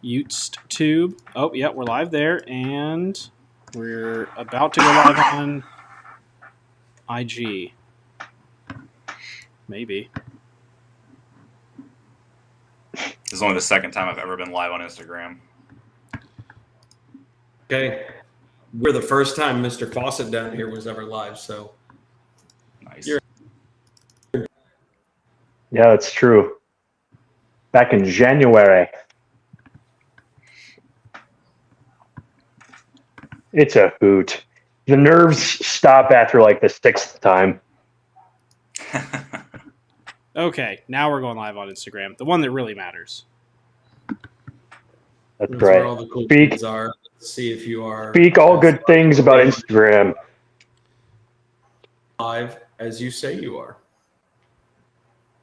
Utst Tube. Oh, yeah, we're live there, and we're about to go live on IG. Maybe. This is only the second time I've ever been live on Instagram. Okay. We're the first time Mr. Fawcett down here was ever live, so. Nice. Yeah, that's true. Back in January. It's a hoot. The nerves stop after like the sixth time. Okay, now we're going live on Instagram, the one that really matters. That's That's right. where all the cool things are. Let's see if you are. Speak all good things about Instagram. Live as you say you are.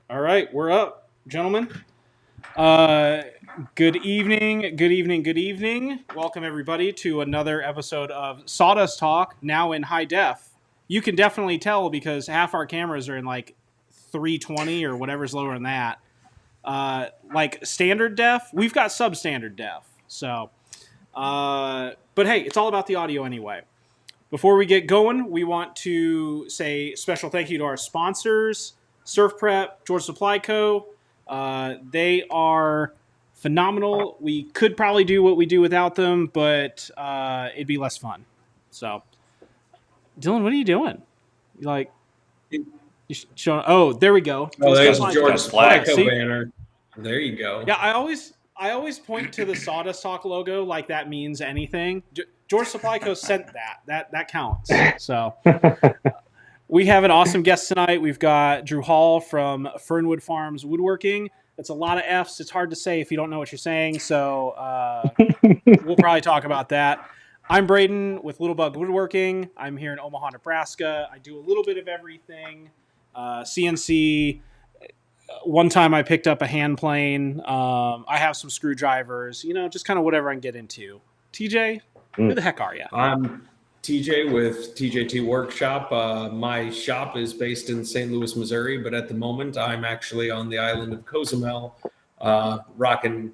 All right, we're up, gentlemen. Good evening, good evening, good evening. Welcome, everybody, to another episode of Sawdust Talk, now in high def. You can definitely tell because half our cameras are in like 320 or whatever's lower than that. Like standard def, we've got substandard def. So, but hey, it's all about the audio anyway. Before we get going, we want to say special thank you to our sponsors, Surf Prep, George Supply Co. They are phenomenal. We could probably do what we do without them, but it'd be less fun. So, Dillon, what are you doing? You like you showing? Oh, there we go. Oh, there's Supply George Co. Supply Co. See? banner. There you go. Yeah, I always point to the Sawdust Talk logo like that means anything. George Supply Co. sent that counts. So. We have an awesome guest tonight. We've got Drew Hall from Fernwood Farms Woodworking. That's a lot of F's. It's hard to say if you don't know what you're saying, so we'll probably talk about that. I'm Braden with Little Bug Woodworking. I'm here in Omaha, Nebraska. I do a little bit of everything. CNC. One time I picked up a hand plane. I have some screwdrivers. Just kind of whatever I can get into. TJ, who the heck are you? I'm TJ with TJT Workshop. My shop is based in St. Louis, Missouri, but at the moment I'm actually on the island of Cozumel, rocking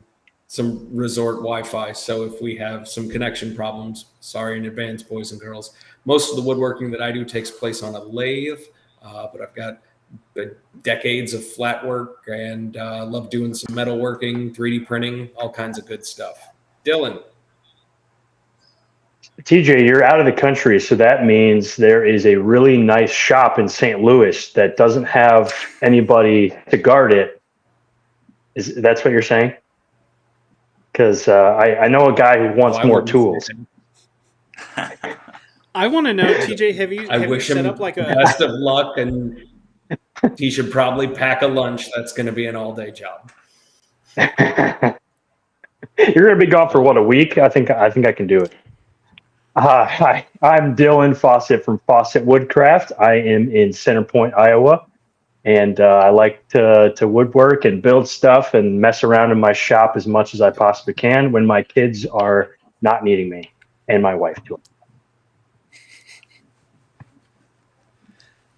some resort Wi-Fi. So if we have some connection problems, sorry in advance, boys and girls. Most of the woodworking that I do takes place on a lathe, but I've got decades of flat work and love doing some metalworking, 3D printing, all kinds of good stuff. Dillon. TJ, you're out of the country, so that means there is a really nice shop in St. Louis that doesn't have anybody to guard it. That's what you're saying? Because I know a guy who wants more tools. I want to know, TJ, have you set up like a best of luck, and he should probably pack a lunch. That's going to be an all-day job. You're going to be gone for what, a week? I think I can do it. Hi, I'm Dillon Fawcett from Fawcett Woodcraft. I am in Center Point, Iowa, and I like to woodwork and build stuff and mess around in my shop as much as I possibly can when my kids are not needing me, and my wife too.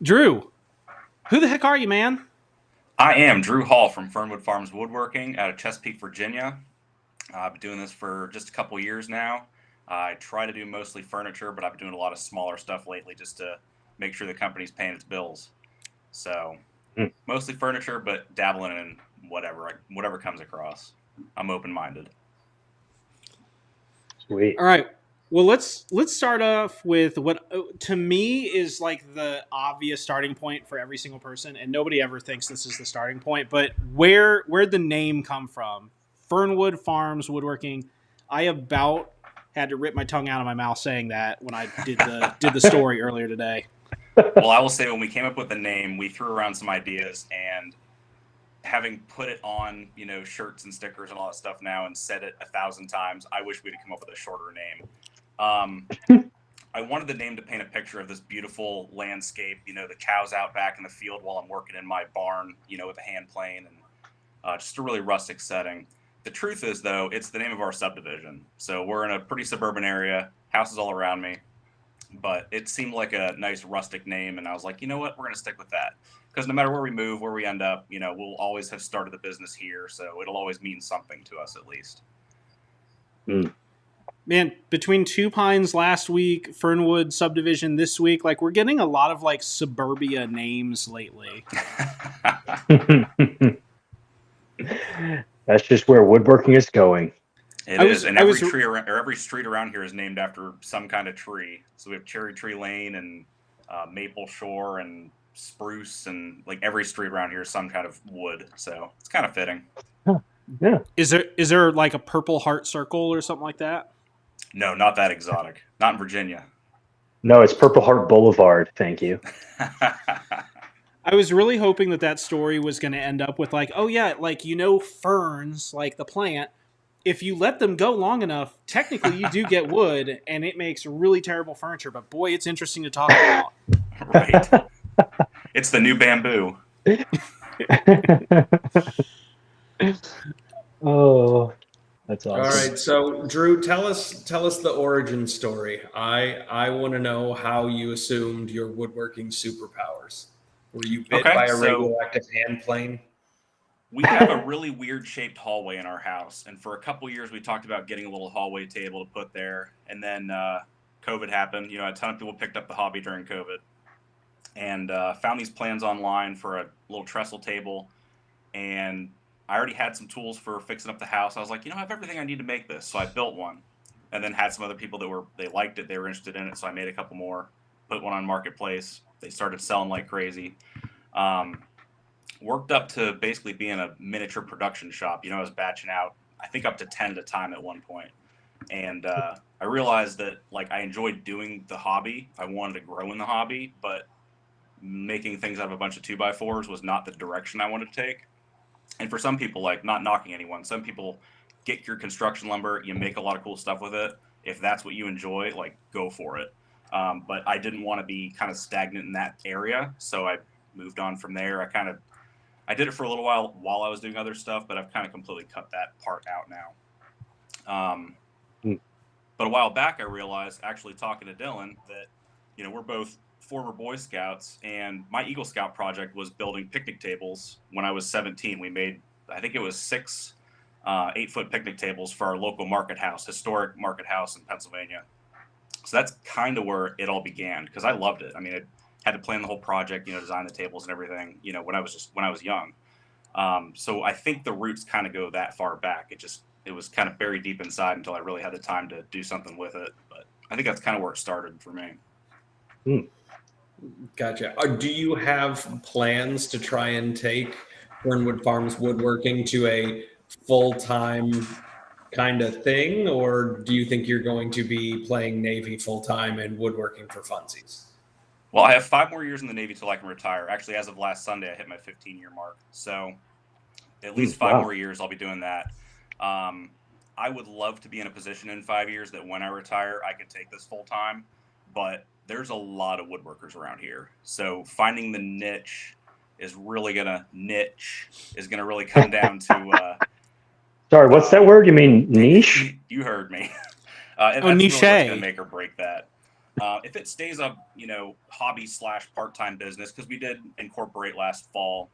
Drew, who the heck are you, man? I am Drew Hall from Fernwood Farms Woodworking out of Chesapeake, Virginia. I've been doing this for just a couple years now. I try to do mostly furniture, but I've been doing a lot of smaller stuff lately just to make sure the company's paying its bills. So mostly furniture, but dabbling in whatever comes across. I'm open-minded. Sweet. All right. Well, let's start off with what to me is like the obvious starting point for every single person, and nobody ever thinks this is the starting point. But where'd the name come from? Fernwood Farms Woodworking. I about had to rip my tongue out of my mouth saying that when I did the story earlier today. Well, I will say when we came up with the name, we threw around some ideas, and having put it on, shirts and stickers and all that stuff now and said it 1,000 times, I wish we'd come up with a shorter name. I wanted the name to paint a picture of this beautiful landscape, the cows out back in the field while I'm working in my barn, with a hand plane, and just a really rustic setting. The truth is, though, it's the name of our subdivision. So we're in a pretty suburban area, houses all around me, but it seemed like a nice rustic name, and I was like, you know what, we're going to stick with that. Because no matter where we move, where we end up, we'll always have started the business here, so it'll always mean something to us at least. Man, between Two Pines last week, Fernwood subdivision this week, like we're getting a lot of like suburbia names lately. That's just where woodworking is going. It is, and every tree around, or every street around here is named after some kind of tree. So we have Cherry Tree Lane and Maple Shore and Spruce, and like every street around here is some kind of wood. So it's kind of fitting. Yeah. Is there like a Purple Heart Circle or something like that? No, not that exotic. Not in Virginia. No, it's Purple Heart Boulevard. Thank you. I was really hoping that story was going to end up with like, oh yeah, like ferns, like the plant. If you let them go long enough, technically you do get wood, and it makes really terrible furniture. But boy, it's interesting to talk about. Right. It's the new bamboo. Oh, that's awesome. All right, so Drew, tell us the origin story. I want to know how you assumed your woodworking superpowers. Were you bit by a radioactive hand plane? We have a really weird shaped hallway in our house, and for a couple years we talked about getting a little hallway table to put there, and then COVID happened. A ton of people picked up the hobby during COVID, and found these plans online for a little trestle table, and I already had some tools for fixing up the house. I was like, I have everything I need to make this, so I built one, and then had some other people they liked it, they were interested in it, so I made a couple more, put one on Marketplace. They started selling like crazy. Worked up to basically being a miniature production shop. I was batching out, I think up to 10 at a time at one point. And I realized that like I enjoyed doing the hobby. I wanted to grow in the hobby, but making things out of a bunch of 2x4s was not the direction I wanted to take. And for some people, like not knocking anyone, some people get your construction lumber, you make a lot of cool stuff with it. If that's what you enjoy, like go for it. But I didn't want to be kind of stagnant in that area. So I moved on from there. I did it for a little while I was doing other stuff, but I've kind of completely cut that part out now. But a while back, I realized, actually talking to Dillon, that we're both former Boy Scouts, and my Eagle Scout project was building picnic tables. When I was 17, we made, I think it was 6 8-foot picnic tables for our local market house, historic market house in Pennsylvania. So that's kind of where it all began, because I loved it. I mean, it had to plan the whole project, design the tables and everything, when I was young. So I think the roots kind of go that far back. It was kind of buried deep inside until I really had the time to do something with it. But I think that's kind of where it started for me. Gotcha. Do you have plans to try and take Fernwood Farms Woodworking to a full-time kind of thing, or do you think you're going to be playing Navy full-time and woodworking for funsies? Well, I have 5 more years in the Navy till I can retire. Actually, as of last Sunday, I hit my 15-year mark. So at least 5 more years I'll be doing that. I would love to be in a position in 5 years that when I retire, I could take this full time, but there's a lot of woodworkers around here. So finding the niche is really going to really come down to... Sorry, what's that word? You mean niche? You heard me. Niche. Really what's going to make or break that. If it stays a hobby / part-time business, because we did incorporate last fall,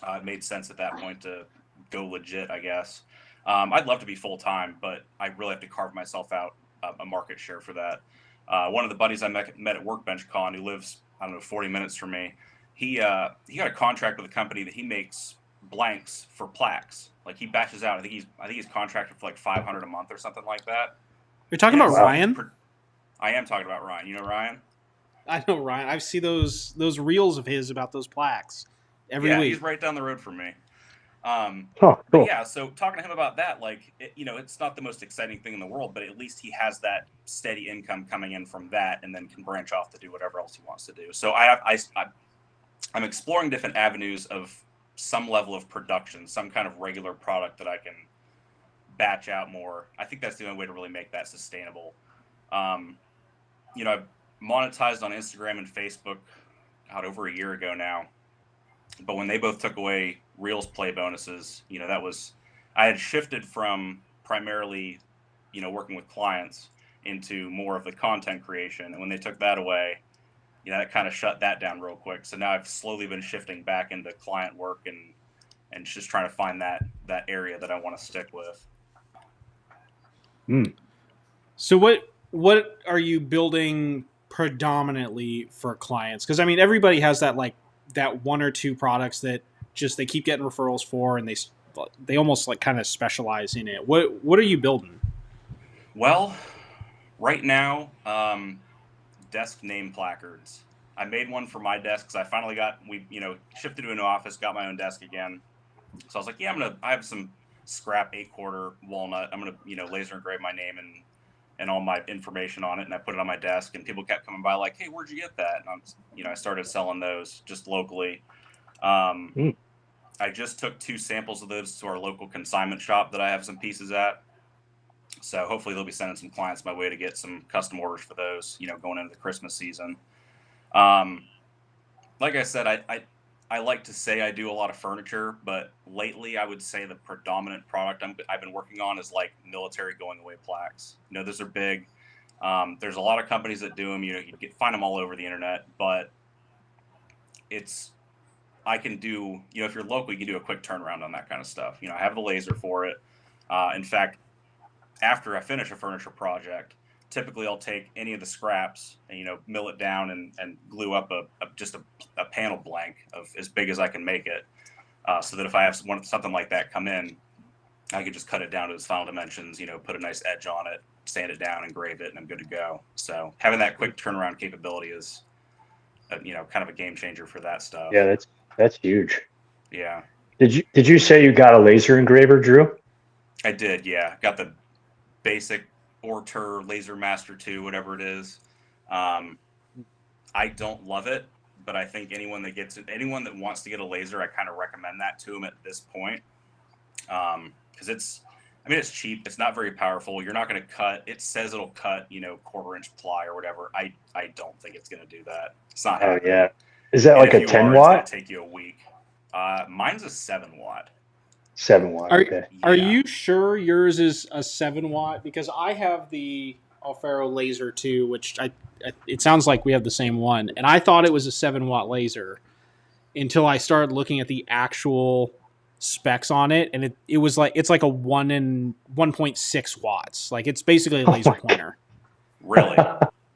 it made sense at that point to go legit, I guess. I'd love to be full-time, but I really have to carve myself out a market share for that. One of the buddies I met at Workbench Con, who lives 40 minutes from me, he got a contract with a company that he makes blanks for plaques. Like he batches out. I think he's contracted for like $500 a month or something like that. You're talking about Ryan? I am talking about Ryan. You know Ryan? I know Ryan. I see those reels of his about those plaques every week. He's right down the road from me. Cool. But yeah, so talking to him about that, like, it's not the most exciting thing in the world, but at least he has that steady income coming in from that, and then can branch off to do whatever else he wants to do. So I'm exploring different avenues of some level of production, some kind of regular product that I can batch out more. I think that's the only way to really make that sustainable. I've monetized on Instagram and Facebook over a year ago now. But when they both took away Reels play bonuses, I had shifted from primarily, working with clients into more of the content creation. And when they took that away, that kind of shut that down real quick. So now I've slowly been shifting back into client work and just trying to find that area that I want to stick with. So what are you building predominantly for clients? Because I mean, everybody has that like that one or two products that just they keep getting referrals for, and they almost like kind of specialize in it. What are you building? Well, right now, desk name placards. I made one for my desk because I finally shifted to a new office, got my own desk again. So I was like, yeah, I have some scrap 8-quarter walnut. I'm gonna, laser engrave my name and all my information on it, and I put it on my desk. And people kept coming by like, hey, where'd you get that? And I started selling those just locally. I just took 2 samples of those to our local consignment shop that I have some pieces at. So hopefully they'll be sending some clients my way to get some custom orders for those, going into the Christmas season. Like I said, I like to say I do a lot of furniture, but lately I would say the predominant product I've been working on is like military going away plaques. Those are big. There's a lot of companies that do them. You can find them all over the internet, but I can do, if you're local, you can do a quick turnaround on that kind of stuff. I have the laser for it. In fact, after I finish a furniture project, typically I'll take any of the scraps and, mill it down and glue up just a panel blank of as big as I can make it. So that if I have something like that come in, I could just cut it down to its final dimensions, put a nice edge on it, sand it down, engrave it, and I'm good to go. So having that quick turnaround capability is, kind of a game changer for that stuff. Yeah, that's huge. Yeah. Did you say you got a laser engraver, Drew? I did, yeah. Got the basic Ortur Laser Master 2, whatever it is. I don't love it, but I think anyone that wants to get a laser, I kind of recommend that to them at this point. Because it's cheap. It's not very powerful. You're not going to cut. It says it'll cut, 1/4-inch ply or whatever. I don't think it's going to do that. It's not happening. Oh, yeah. Is that like a 10 watt? It's going to take you a week. Mine's a 7 watt. 7 watt. Okay. Are you sure yours is a 7 watt? Because I have the Alfaro Laser 2, which it sounds like we have the same one, and I thought it was a 7 watt laser until I started looking at the actual specs on it, and it was like it's like a 1.6 watts. Like it's basically a laser pointer. Really?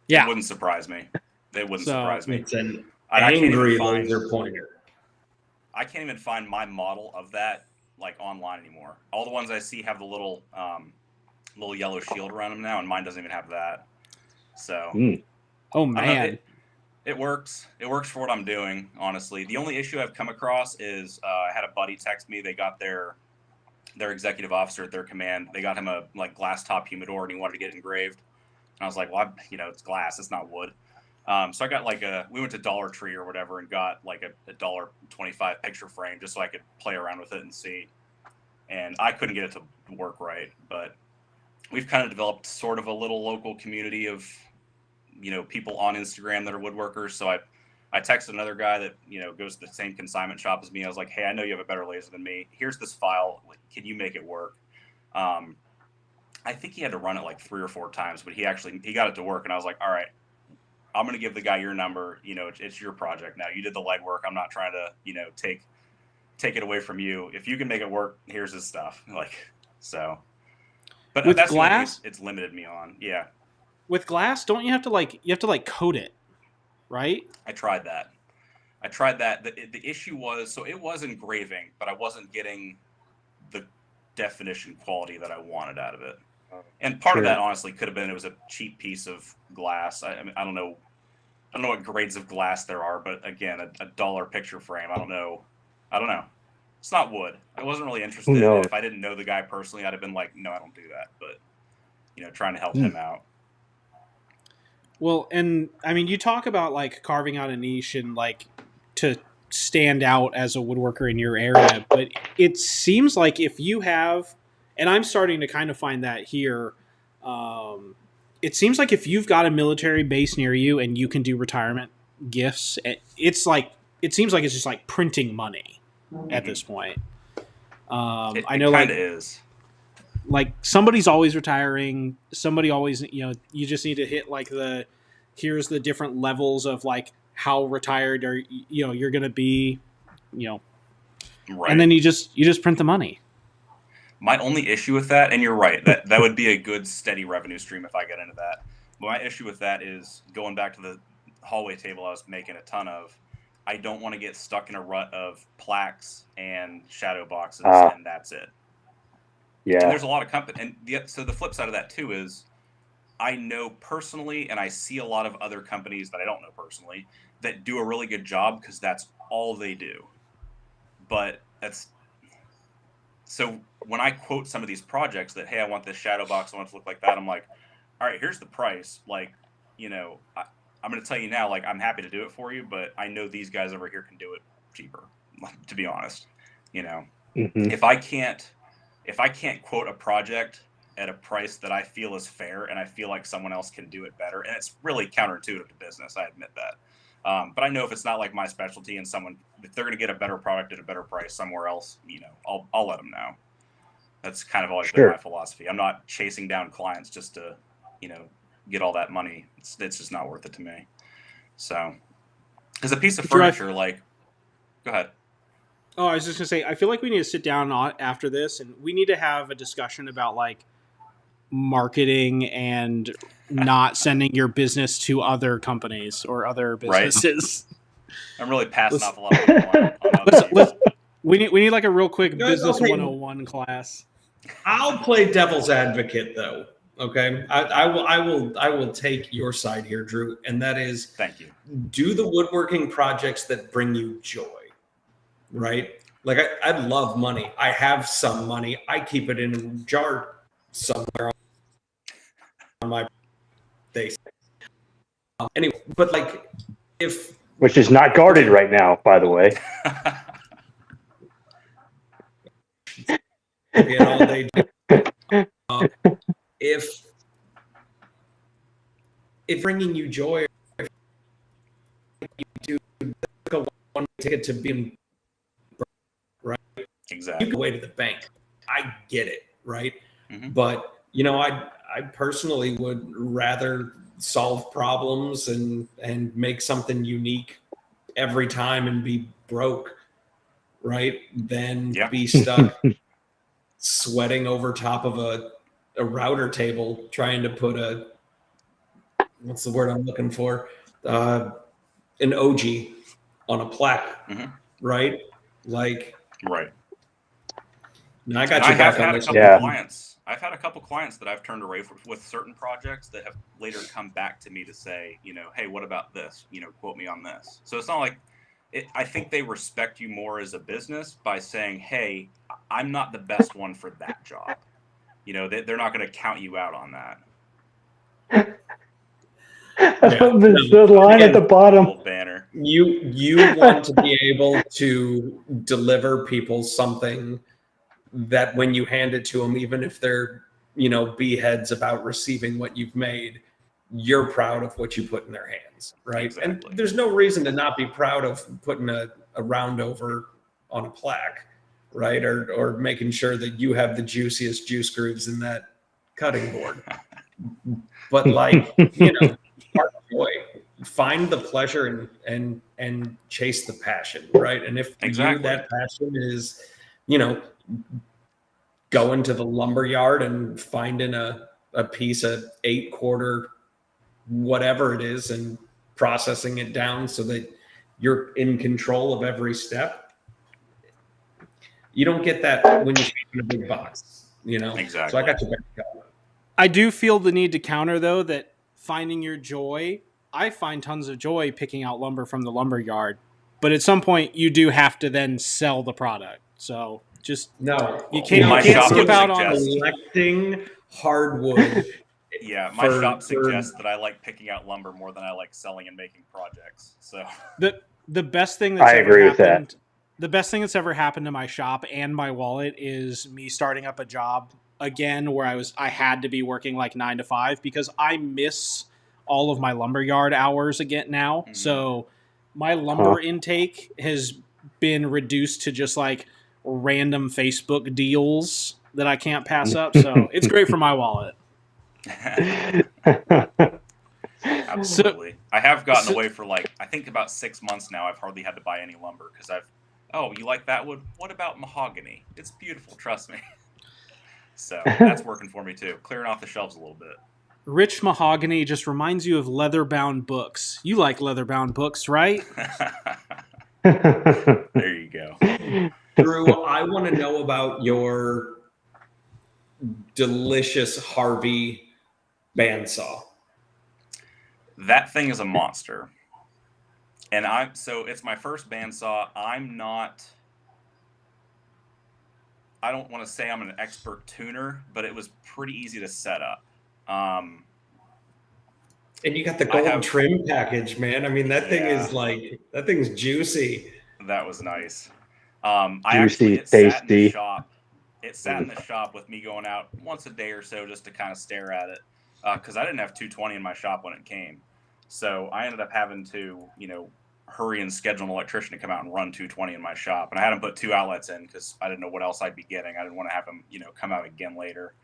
Yeah. It wouldn't surprise me. Surprise me. It's an angry laser pointer. I can't even find my model of that like online anymore. All the ones I see have the little yellow shield around them now, and mine doesn't even have that. So, oh man, it works. It works for what I'm doing. Honestly, the only issue I've come across is I had a buddy text me. They got their executive officer at their command. They got him a glass top humidor, and he wanted to get it engraved. And I was like, well, it's glass. It's not wood. So I got we went to Dollar Tree or whatever and got like a $1.25 picture frame just so I could play around with it and see. And I couldn't get it to work right, but we've kind of developed sort of a little local community of, people on Instagram that are woodworkers. So I texted another guy that, goes to the same consignment shop as me. I was like, hey, I know you have a better laser than me. Here's this file. Can you make it work? I think he had to run it like 3 or 4 times, but he got it to work. And I was like, all right, I'm going to give the guy your number. It's your project now. You did the legwork. I'm not trying to, take it away from you. If you can make it work, here's his stuff. So. But with that's glass, it's limited me on. Yeah. With glass, don't you have to coat it, right? I tried that. The issue was, so it was engraving, but I wasn't getting the definition quality that I wanted out of it. And part of that honestly could have been it was a cheap piece of glass. I mean, I don't know what grades of glass there are, but again, a $1 picture frame. I don't know. It's not wood. I wasn't really interested in it. If I didn't know the guy personally, I'd have been like, no, I don't do that. But trying to help him out. Well, and I mean, you talk about like carving out a niche and like to stand out as a woodworker in your area, but it seems like if you have, and I'm starting to kind of find that here, it seems like if you've got a military base near you and you can do retirement gifts, it seems like it's just like printing money at this point. I know, like, is like somebody's always retiring. Somebody always, you just need to hit like here's the different levels of like how retired you're going to be, right. And then you just print the money. My only issue with that, and you're right, that would be a good steady revenue stream if I get into that. But my issue with that is going back to the hallway table I was making a ton of. I don't want to get stuck in a rut of plaques and shadow boxes, and that's it. Yeah. And there's a lot of company, and so the flip side of that too is I know personally, and I see a lot of other companies that I don't know personally that do a really good job because that's all they do. But so when I quote some of these projects that, hey, I want this shadow box, I want it to look like that, I'm like, all right, here's the price. Like, I'm going to tell you now, like, I'm happy to do it for you, but I know these guys over here can do it cheaper, to be honest. If I can't quote a project at a price that I feel is fair and I feel like someone else can do it better, and it's really counterintuitive to business, I admit that. But I know if it's not like my specialty and if they're going to get a better product at a better price somewhere else, I'll let them know. That's kind of always been my philosophy. I'm not chasing down clients just to, get all that money. It's just not worth it to me. So, as a piece of furniture, go ahead. Oh, I was just gonna say, I feel like we need to sit down after this, and we need to have a discussion about like marketing and not sending your business to other companies or other businesses. Right. I'm really passing off a lot of people on we need like a real quick business 101 class. I'll play devil's advocate though. Okay, I will take your side here, Drew, and that is, thank you. Do the woodworking projects that bring you joy, right? Like I love money. I have some money. I keep it in a jar somewhere on my face. Anyway, but like which is not guarded right now, by the way. All day. If bringing you joy, if you do a one ticket to being right, exactly, you can go away to the bank. I get it, right? Mm-hmm. But I personally would rather solve problems and make something unique every time and be broke, right? Than be stuck sweating over top of a router table trying to put what's the word I'm looking for? An OG on a plaque, right? Like, right. Now I got you back on this. I've had a couple clients that I've turned away with certain projects that have later come back to me to say, hey, what about this? Quote me on this. So it's not like I think they respect you more as a business by saying, hey, I'm not the best one for that job. They're not going to count you out on that. The line at the bottom. Banner. You want to be able to deliver people something that when you hand it to them, even if they're, B-heads about receiving what you've made, you're proud of what you put in their hands, right? Exactly. And there's no reason to not be proud of putting a round over on a plaque, right? Or making sure that you have the juiciest juice grooves in that cutting board. But find the pleasure and chase the passion, right? And if that passion is, going to the lumber yard and finding a piece of 8-quarter whatever it is and processing it down so that you're in control of every step, you don't get that when you shop in a big box, Exactly. So I got you back. I do feel the need to counter though that finding your joy, I find tons of joy picking out lumber from the lumber yard, but at some point you do have to then sell the product. So you can't skip out on collecting hardwood. Yeah, my shop suggests that I like picking out lumber more than I like selling and making projects. So the best thing that's the best thing that's ever happened to my shop and my wallet is me starting up a job again where I had to be working like 9 to 5 because I miss all of my lumberyard hours again now. Mm-hmm. So my lumber intake has been reduced to just like random Facebook deals that I can't pass up. So it's great for my wallet. Absolutely. I have gotten away for I think about 6 months now. I've hardly had to buy any lumber because you like that wood? What about mahogany? It's beautiful. Trust me. So that's working for me too. Clearing off the shelves a little bit. Rich mahogany just reminds you of leather-bound books. You like leather-bound books, right? There you go. Drew, I want to know about your delicious Harvey bandsaw. That thing is a monster. And so it's my first bandsaw. I don't want to say I'm an expert tuner, but it was pretty easy to set up. And you got the gold trim package, man. I mean, that thing is that thing's juicy. That was nice. Juicy, it sat in the tasty. shop. It sat in the shop with me going out once a day or so just to kind of stare at it, because I didn't have 220 in my shop when it came. So I ended up having to, hurry and schedule an electrician to come out and run 220 in my shop. And I had him put 2 outlets in because I didn't know what else I'd be getting. I didn't want to have him, come out again later.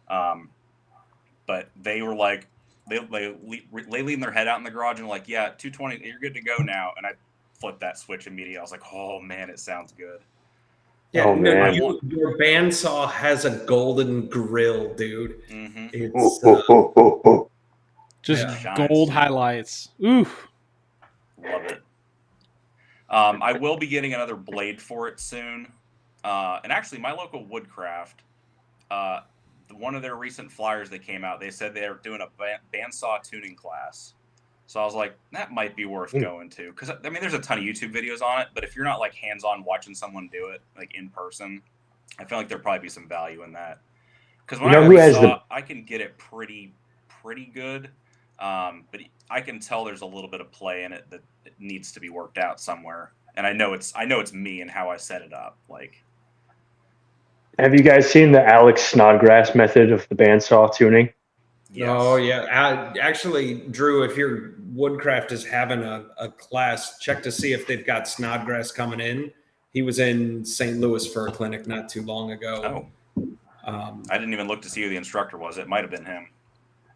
But they were like, they lean their head out in the garage and like, yeah, 220, you're good to go now. And I flipped that switch immediately. I was like, oh man, it sounds good. Yeah, Oh, man. Your bandsaw has a golden grill, dude. Mm-hmm. It's Just Yeah. gold highlights. Oof. Love it. I will be getting another blade for it soon. And actually, my local Woodcraft, one of their recent flyers that came out, they said they were doing a bandsaw tuning class. So I was like, that might be worth going to. Because, I mean, there's a ton of YouTube videos on it. But if you're not, like, hands-on watching someone do it, like, in person, I feel like there'd probably be some value in that. Because when I have a saw, I can get it pretty good. But I can tell there's a little bit of play in it that it needs to be worked out somewhere. And I know it's me and how I set it up. Like, have you guys seen the Alex Snodgrass method of the bandsaw tuning? yes. Oh yeah. Actually, Drew, if your Woodcraft is having a class, check to see if they've got Snodgrass coming in. He was in St. Louis for a clinic not too long ago. I didn't even look to see who the instructor was. It might have been him.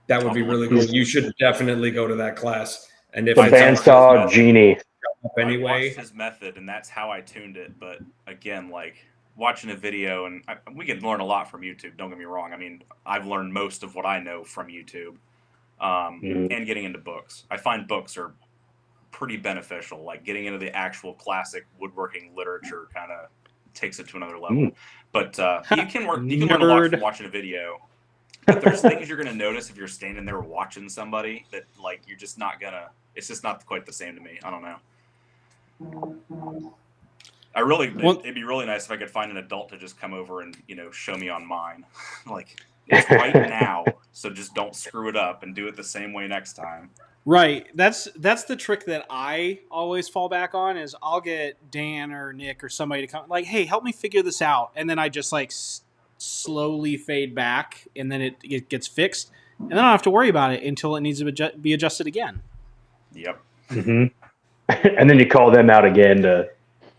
That would be really cool. You should definitely go to that class. And if The bandsaw genie. Anyway, I watched his method, and that's how I tuned it. But again, like watching a video, and we can learn a lot from YouTube. Don't get me wrong. I mean, I've learned most of what I know from YouTube, and getting into books. I find books are pretty beneficial. Like getting into the actual classic woodworking literature kind of takes it to another level. But you can learn a lot from watching a video. But there's things you're gonna notice if you're standing there watching somebody that like you're just not gonna. It's just not quite the same to me. I don't know. It'd be really nice if I could find an adult to just come over and show me on mine. Like it's right now, so just don't screw it up and do it the same way next time. Right. That's the trick that I always fall back on is I'll get Dan or Nick or somebody to come like, hey, help me figure this out, and then I just like slowly fade back, and then it gets fixed, and then I don't have to worry about it until it needs to be adjusted again. Yep. Mm-hmm. And then you call them out again to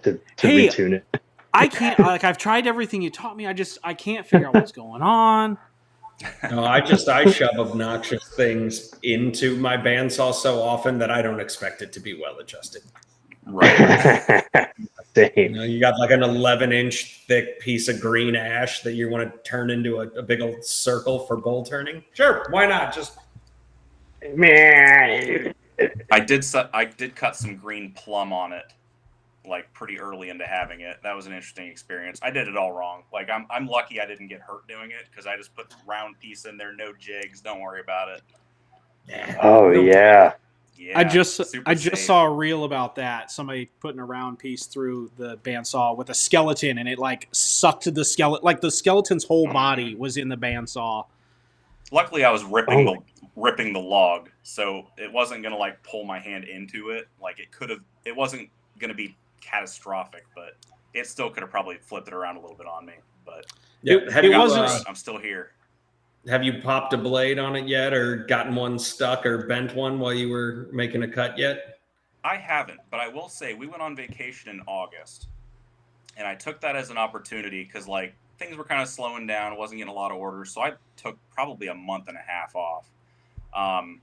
retune it. I can't. Like I've tried everything you taught me. I can't figure out what's going on. No, I shove obnoxious things into my bandsaw so often that I don't expect it to be well adjusted. Right. Same. You got like an 11-inch thick piece of green ash that you want to turn into a big old circle for bowl turning. Sure, why not? Just I did cut some green plum on it, like pretty early into having it. That was an interesting experience. I did it all wrong. Like I'm lucky I didn't get hurt doing it because I just put the round piece in there, no jigs. Don't worry about it. Oh yeah. Yeah. I just saw a reel about that. Somebody putting a round piece through the bandsaw with a skeleton, and it like sucked the skeleton. Like the skeleton's whole body was in the bandsaw. Luckily, I was ripping the log, so it wasn't gonna like pull my hand into it. Like it could have. It wasn't gonna be catastrophic, but it still could have probably flipped it around a little bit on me. But it wasn't. I'm still here. Have you popped a blade on it yet, or gotten one stuck, or bent one while you were making a cut yet? I haven't, but I will say we went on vacation in August, and I took that as an opportunity because like things were kind of slowing down, wasn't getting a lot of orders, so I took probably a month and a half off. And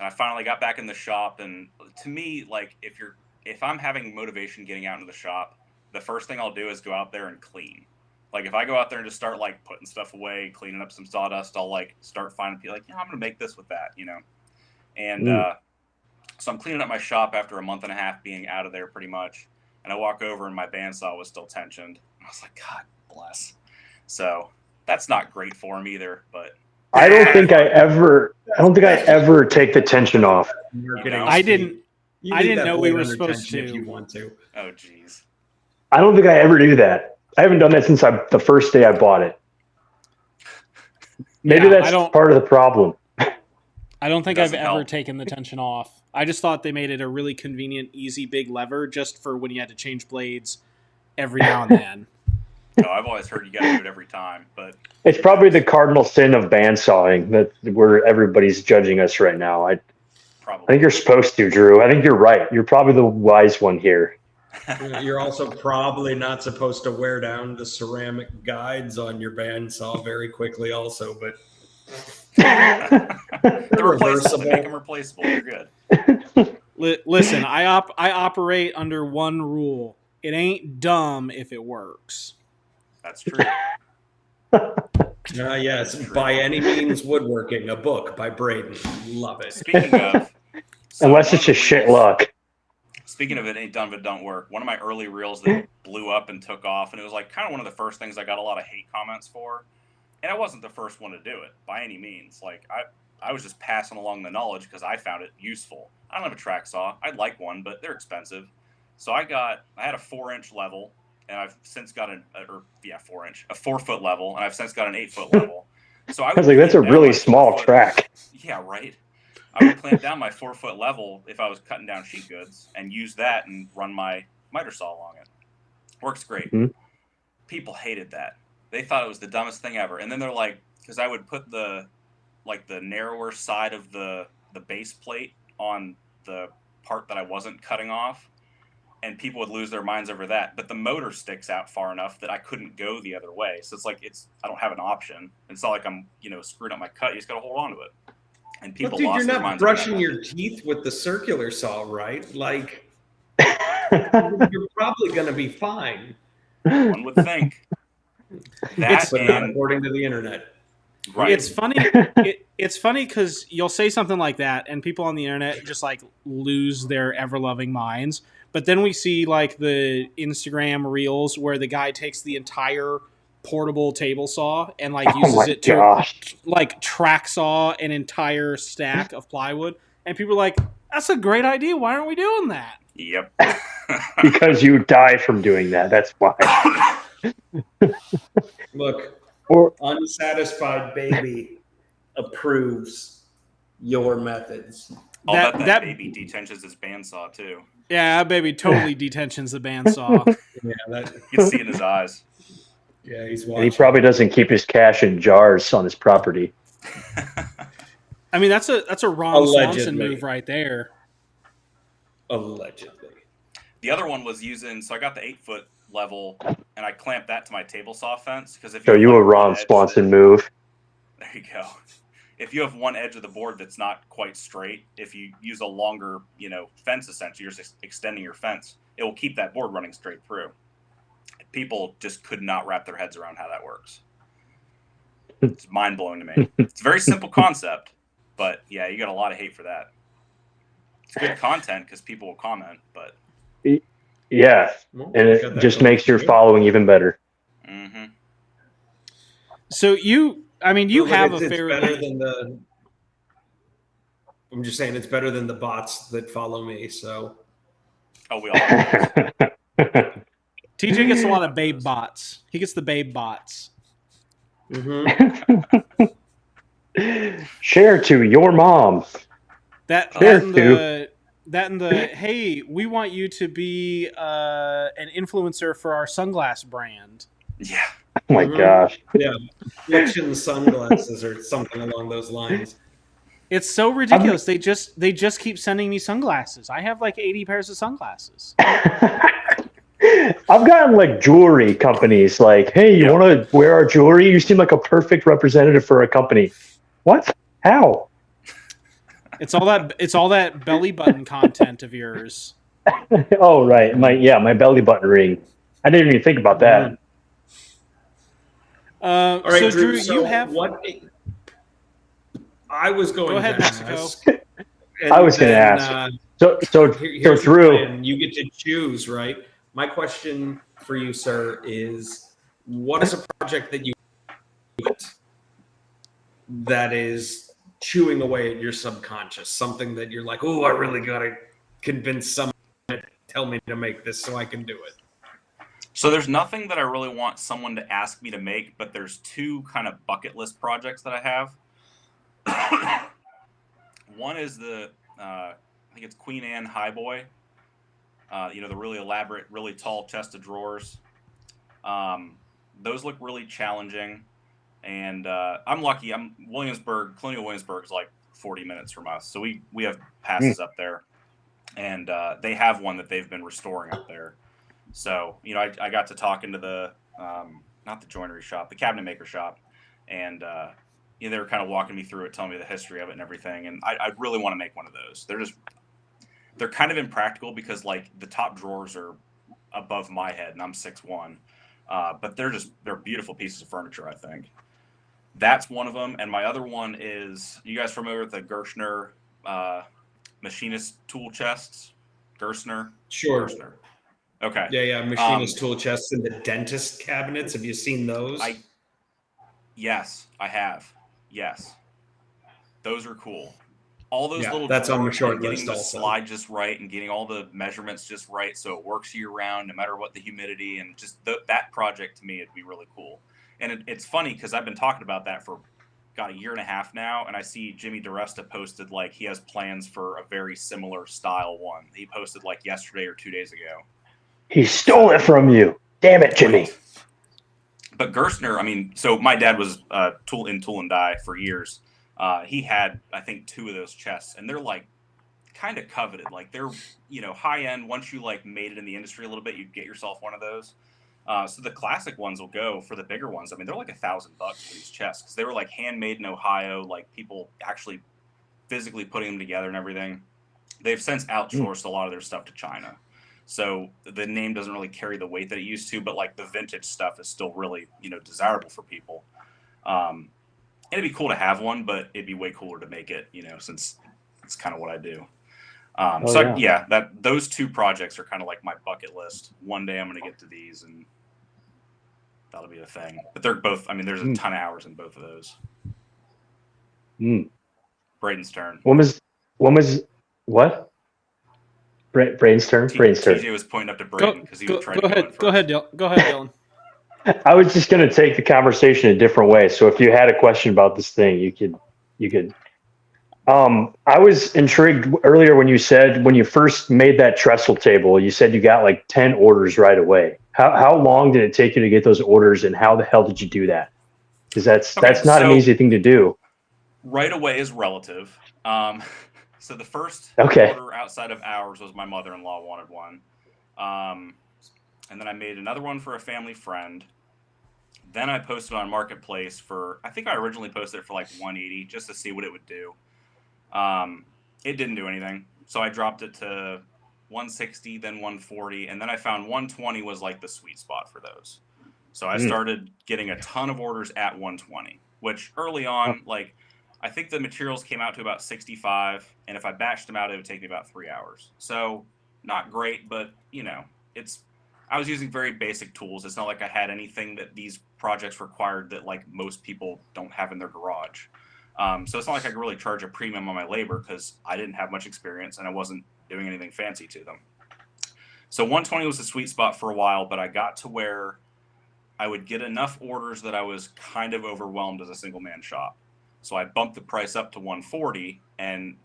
I finally got back in the shop, and to me, like if I'm having motivation getting out into the shop, the first thing I'll do is go out there and clean. Like if I go out there and just start like putting stuff away, cleaning up some sawdust, I'll like start finding people like, yeah, I'm gonna make this with that, you know. And so I'm cleaning up my shop after a month and a half being out of there pretty much. And I walk over and my bandsaw was still tensioned. I was like, God bless. So that's not great for him either. But I don't think I ever take the tension off. I didn't know we were supposed to. If you want to. Oh, geez. I don't think I ever do that. I haven't done that since the first day I bought it. Maybe that's part of the problem. I don't think I've ever taken the tension off. I just thought they made it a really convenient, easy, big lever just for when you had to change blades every now and then. No, I've always heard you got to do it every time, but it's probably the cardinal sin of bandsawing that where everybody's judging us right now. I think you're supposed to, Drew. I think you're right. You're probably the wise one here. You're also probably not supposed to wear down the ceramic guides on your bandsaw very quickly also, but they're replaceable. Make them replaceable. You're good. Listen, I operate under one rule. It ain't dumb if it works. That's true. Yes, By Any Means Woodworking, a book by Braden. Love it. Speaking of... Unless it's just shit luck. Speaking of it ain't done but don't work, one of my early reels that blew up and took off, and it was like kind of one of the first things I got a lot of hate comments for. And I wasn't the first one to do it by any means. Like I was just passing along the knowledge because I found it useful. I don't have a track saw. I'd like one, but they're expensive. So I had a 4-inch level, and I've since got a 4-foot level, and I've since got an 8-foot level. So I was like, that's a really small track. Yeah, right. I would clamp down my 4-foot level if I was cutting down sheet goods and use that and run my miter saw along it. Works great. Mm-hmm. People hated that. They thought it was the dumbest thing ever. And then they're like, because I would put the narrower side of the base plate on the part that I wasn't cutting off, and people would lose their minds over that. But the motor sticks out far enough that I couldn't go the other way. So it's like I don't have an option. It's not like I'm screwing up my cut. You just got to hold on to it. And people lost their minds. You're not brushing your teeth with the circular saw, right? Like, you're probably going to be fine. One would think. But not according to the internet. Right. It's funny. It's funny because you'll say something like that, and people on the internet just like lose their ever-loving minds. But then we see like the Instagram reels where the guy takes the entire portable table saw and like uses it to like track saw an entire stack of plywood, and people are like, that's a great idea, why aren't we doing that? Yep. Because you die from doing that, that's why. Look, Unsatisfied Baby approves your methods. I'll bet that baby detensions his bandsaw too. Yeah, that baby totally detentions the bandsaw. Yeah, you can see in his eyes. Yeah, he's watching. And he probably doesn't keep his cash in jars on his property. I mean, that's a Ron Swanson move right there. Allegedly. The other one was so I got the 8-foot level, and I clamped that to my table saw fence. So you a Ron Swanson move. There you go. If you have one edge of the board that's not quite straight, if you use a longer, fence, essentially, you're just extending your fence, it will keep that board running straight through. People just could not wrap their heads around how that works. It's mind-blowing to me. It's a very simple concept, but yeah, you got a lot of hate for that. It's good content because people will comment, but... Yeah, and it just makes your following even better. Mm-hmm. So you have a fairly... better than I'm just saying it's better than the bots that follow me, so... Oh, we all have those. TJ gets a lot of babe bots. He gets the babe bots. Mm-hmm. Share to your mom. That and the hey, we want you to be an influencer for our sunglass brand. Yeah. Oh my gosh. Yeah. Fiction sunglasses or something along those lines. It's so ridiculous. They just keep sending me sunglasses. I have like 80 pairs of sunglasses. I've gotten like jewelry companies like, hey, you want to wear our jewelry? You seem like a perfect representative for a company. What? How? It's all that belly button content of yours. Oh, right. My belly button ring. I didn't even think about that. All right, so Drew, you have what? I was going go ahead, to Mexico. ask. I was going to ask. So Here's Drew, the plan. You get to choose, right? My question for you, sir, is what is a project that you that is chewing away at your subconscious? Something that you're like, oh, I really got to convince someone to tell me to make this so I can do it. So there's nothing that I really want someone to ask me to make, but there's two kind of bucket list projects that I have. One is the I think it's Queen Anne Highboy. The really elaborate, really tall chest of drawers. Those look really challenging, and I'm lucky. Colonial Williamsburg is like 40 minutes from us, so we have passes up there, and they have one that they've been restoring up there. So I got to talk into the not the joinery shop, the cabinet maker shop, and they were kind of walking me through it, telling me the history of it and everything. And I really want to make one of those. They're kind of impractical because like the top drawers are above my head and I'm 6'1", but they're beautiful pieces of furniture. I think that's one of them. And my other one is, you guys familiar with the Gerstner machinist tool chests? Gerstner. Sure. Gerstner. Okay. Yeah. Machinist tool chests and the dentist cabinets. Have you seen those? Yes, I have. Yes. Those are cool. All those little that's on the drawers short and getting list the also. slide just right and getting all the measurements just right so it works year round no matter what the humidity, and just that project to me would be really cool. And it's funny because I've been talking about that for a year and a half now, and I see Jimmy DeResta posted like he has plans for a very similar style one. He posted like yesterday or 2 days ago. He stole it from you. Damn it, Jimmy. Right. But Gerstner, I mean, so my dad was tool and die for years. He had, I think, 2 of those chests, and they're like kind of coveted. Like they're, high end. Once you like made it in the industry a little bit, you'd get yourself one of those. So the classic ones will go for the bigger ones. I mean, they're like $1,000 for these chests because they were like handmade in Ohio, like people actually physically putting them together and everything. They've since outsourced a lot of their stuff to China. So the name doesn't really carry the weight that it used to, but like the vintage stuff is still really, desirable for people. It'd be cool to have one, but it'd be way cooler to make it, since it's kind of what I do. Those 2 projects are kind of like my bucket list. One day I'm going to get to these and that'll be a thing. But they're both, I mean, there's a ton of hours in both of those. Braden's turn. When was what? Braden's turn. TJ was pointing up to Braden because he was trying to go in first. Go ahead, Dillon. I was just going to take the conversation a different way. So if you had a question about this thing, you could. I was intrigued earlier when you said when you first made that trestle table, you said you got like 10 orders right away. How long did it take you to get those orders, and how the hell did you do that? Because that's not an easy thing to do. Right away is relative. So the first order outside of ours was my mother-in-law wanted one. And then I made another one for a family friend. Then I posted on Marketplace I think I originally posted it for like $180 just to see what it would do. It didn't do anything. So I dropped it to $160, then $140. And then I found $120 was like the sweet spot for those. So I started getting a ton of orders at $120, which early on, like I think the materials came out to about 65. And if I batched them out, it would take me about 3 hours. So not great, but I was using very basic tools. It's not like I had anything that these projects required that like most people don't have in their garage. So it's not like I could really charge a premium on my labor because I didn't have much experience and I wasn't doing anything fancy to them. So 120 was the sweet spot for a while, but I got to where I would get enough orders that I was kind of overwhelmed as a single man shop. So I bumped the price up to 140, and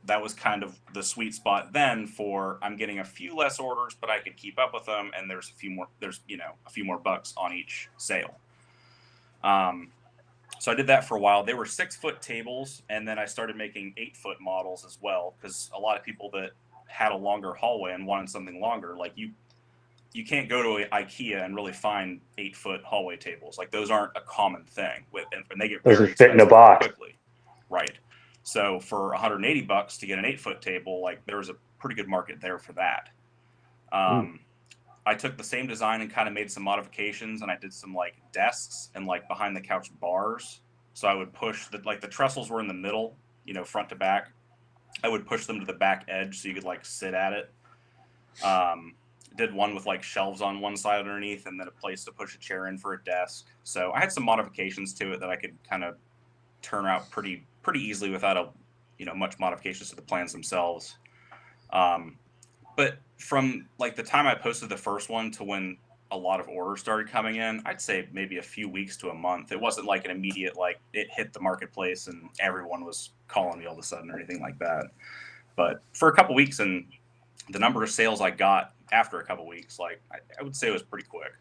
that was kind of the sweet spot then for I'm getting a few less orders, but I could keep up with them, and there's a few more bucks on each sale. So I did that for a while. They were 6-foot tables, and then I started making 8-foot models as well, because a lot of people that had a longer hallway and wanted something longer, like you can't go to IKEA and really find 8-foot hallway tables. Like those aren't a common thing, and they get very expensive fit in a box quickly. Right. So for $180 to get an 8-foot table, like there was a pretty good market there for that. I took the same design and kind of made some modifications, and I did some like desks and like behind the couch bars. So I would push the trestles were in the middle, front to back. I would push them to the back edge so you could like sit at it. Did one with like shelves on one side underneath, and then a place to push a chair in for a desk. So I had some modifications to it that I could kind of turn out pretty easily without much modifications to the plans themselves. But from like the time I posted the first one to when a lot of orders started coming in, I'd say maybe a few weeks to a month. It wasn't like an immediate, like it hit the marketplace and everyone was calling me all of a sudden or anything like that. But for a couple weeks, and the number of sales I got after a couple weeks, like I would say it was pretty quick.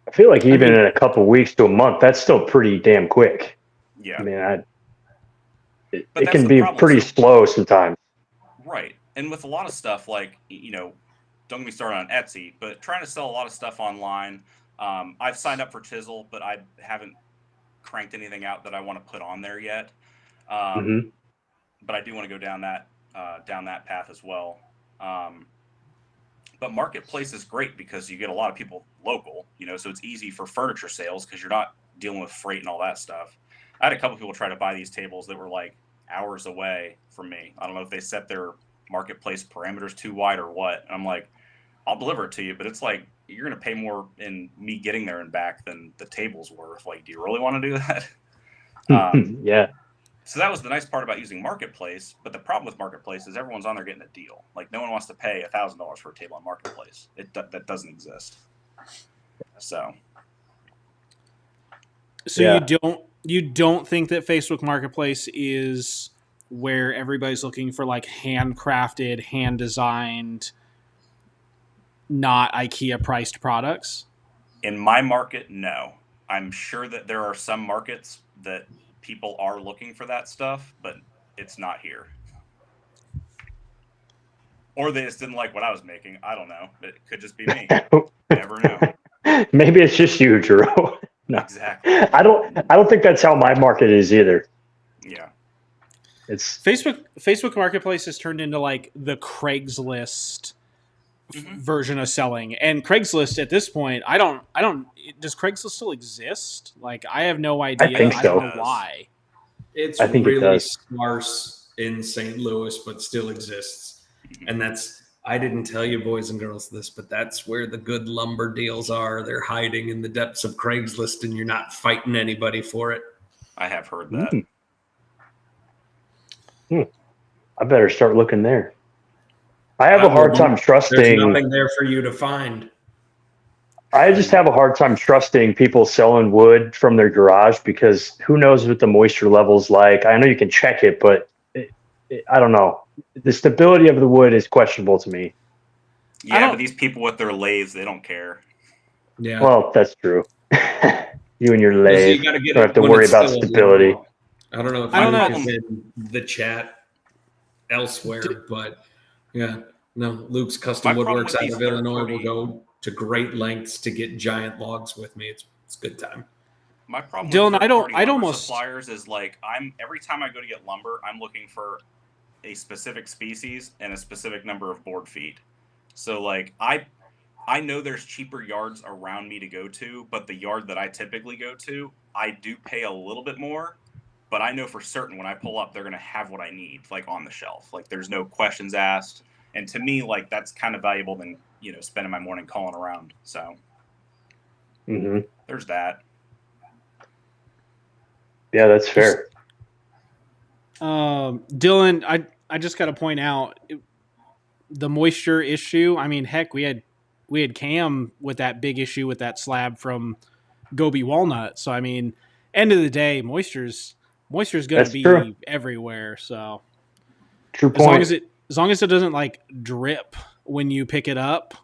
I feel like even in a couple weeks to a month, that's still pretty damn quick. Yeah. I mean, But it can be pretty slow sometimes. Right. And with a lot of stuff, like, don't get me started on Etsy, but trying to sell a lot of stuff online. I've signed up for Chisel, but I haven't cranked anything out that I want to put on there yet. But I do want to go down that path as well. But Marketplace is great because you get a lot of people local, so it's easy for furniture sales because you're not dealing with freight and all that stuff. I had a couple people try to buy these tables that were like hours away from me. I don't know if they set their Marketplace parameters too wide or what. And I'm like, I'll deliver it to you, but it's like you're going to pay more in me getting there and back than the table's worth. Like, do you really want to do that? Yeah. So that was the nice part about using Marketplace. But the problem with Marketplace is everyone's on there getting a deal. Like, no one wants to pay $1,000 for a table on Marketplace. That doesn't exist. So yeah. You don't think that Facebook Marketplace is where everybody's looking for like handcrafted, hand designed, not IKEA priced products? In my market, no. I'm sure that there are some markets that people are looking for that stuff, but it's not here. Or they just didn't like what I was making. I don't know. It could just be me. Never know. Maybe it's just you, Drew. No. Exactly. I don't think that's how my market is either. Yeah. It's Facebook Marketplace has turned into like the Craigslist version of selling. And Craigslist at this point, does Craigslist still exist? Like, I have no idea. I think so. I don't know why. It's I think really it does. sparse in St. Louis, but still exists. And I didn't tell you boys and girls this, but that's where the good lumber deals are. They're hiding in the depths of Craigslist and you're not fighting anybody for it. I have heard that. I better start looking there. I have a hard time trusting. There's nothing there for you to find. I just have a hard time trusting people selling wood from their garage because who knows what the moisture level's like. I know you can check it, but I don't know. The stability of the wood is questionable to me. Yeah, but these people with their lathes, they don't care. Yeah. Well, that's true. You and your lathe So you don't have to worry about stability. I don't know if Luke is in the chat elsewhere, but yeah, no, Luke's Custom Woodworks out of Illinois will go to great lengths to get giant logs with me. It's a good time. My problem, Dillon, with I'd almost suppliers is like every time I go to get lumber, I'm looking for a specific species and a specific number of board feet. So like I know there's cheaper yards around me to go to, but the yard that I typically go to, I do pay a little bit more, but I know for certain when I pull up, they're going to have what I need, like on the shelf. Like there's no questions asked. And to me, like that's kind of valuable than, spending my morning calling around. So there's that. Yeah, that's fair. Dillon, I just got to point out the moisture issue. I mean, heck, we had Cam with that big issue with that slab from Gobi Walnut. So I mean, end of the day, moisture's going to be everywhere. So true point. As long as it doesn't like drip when you pick it up,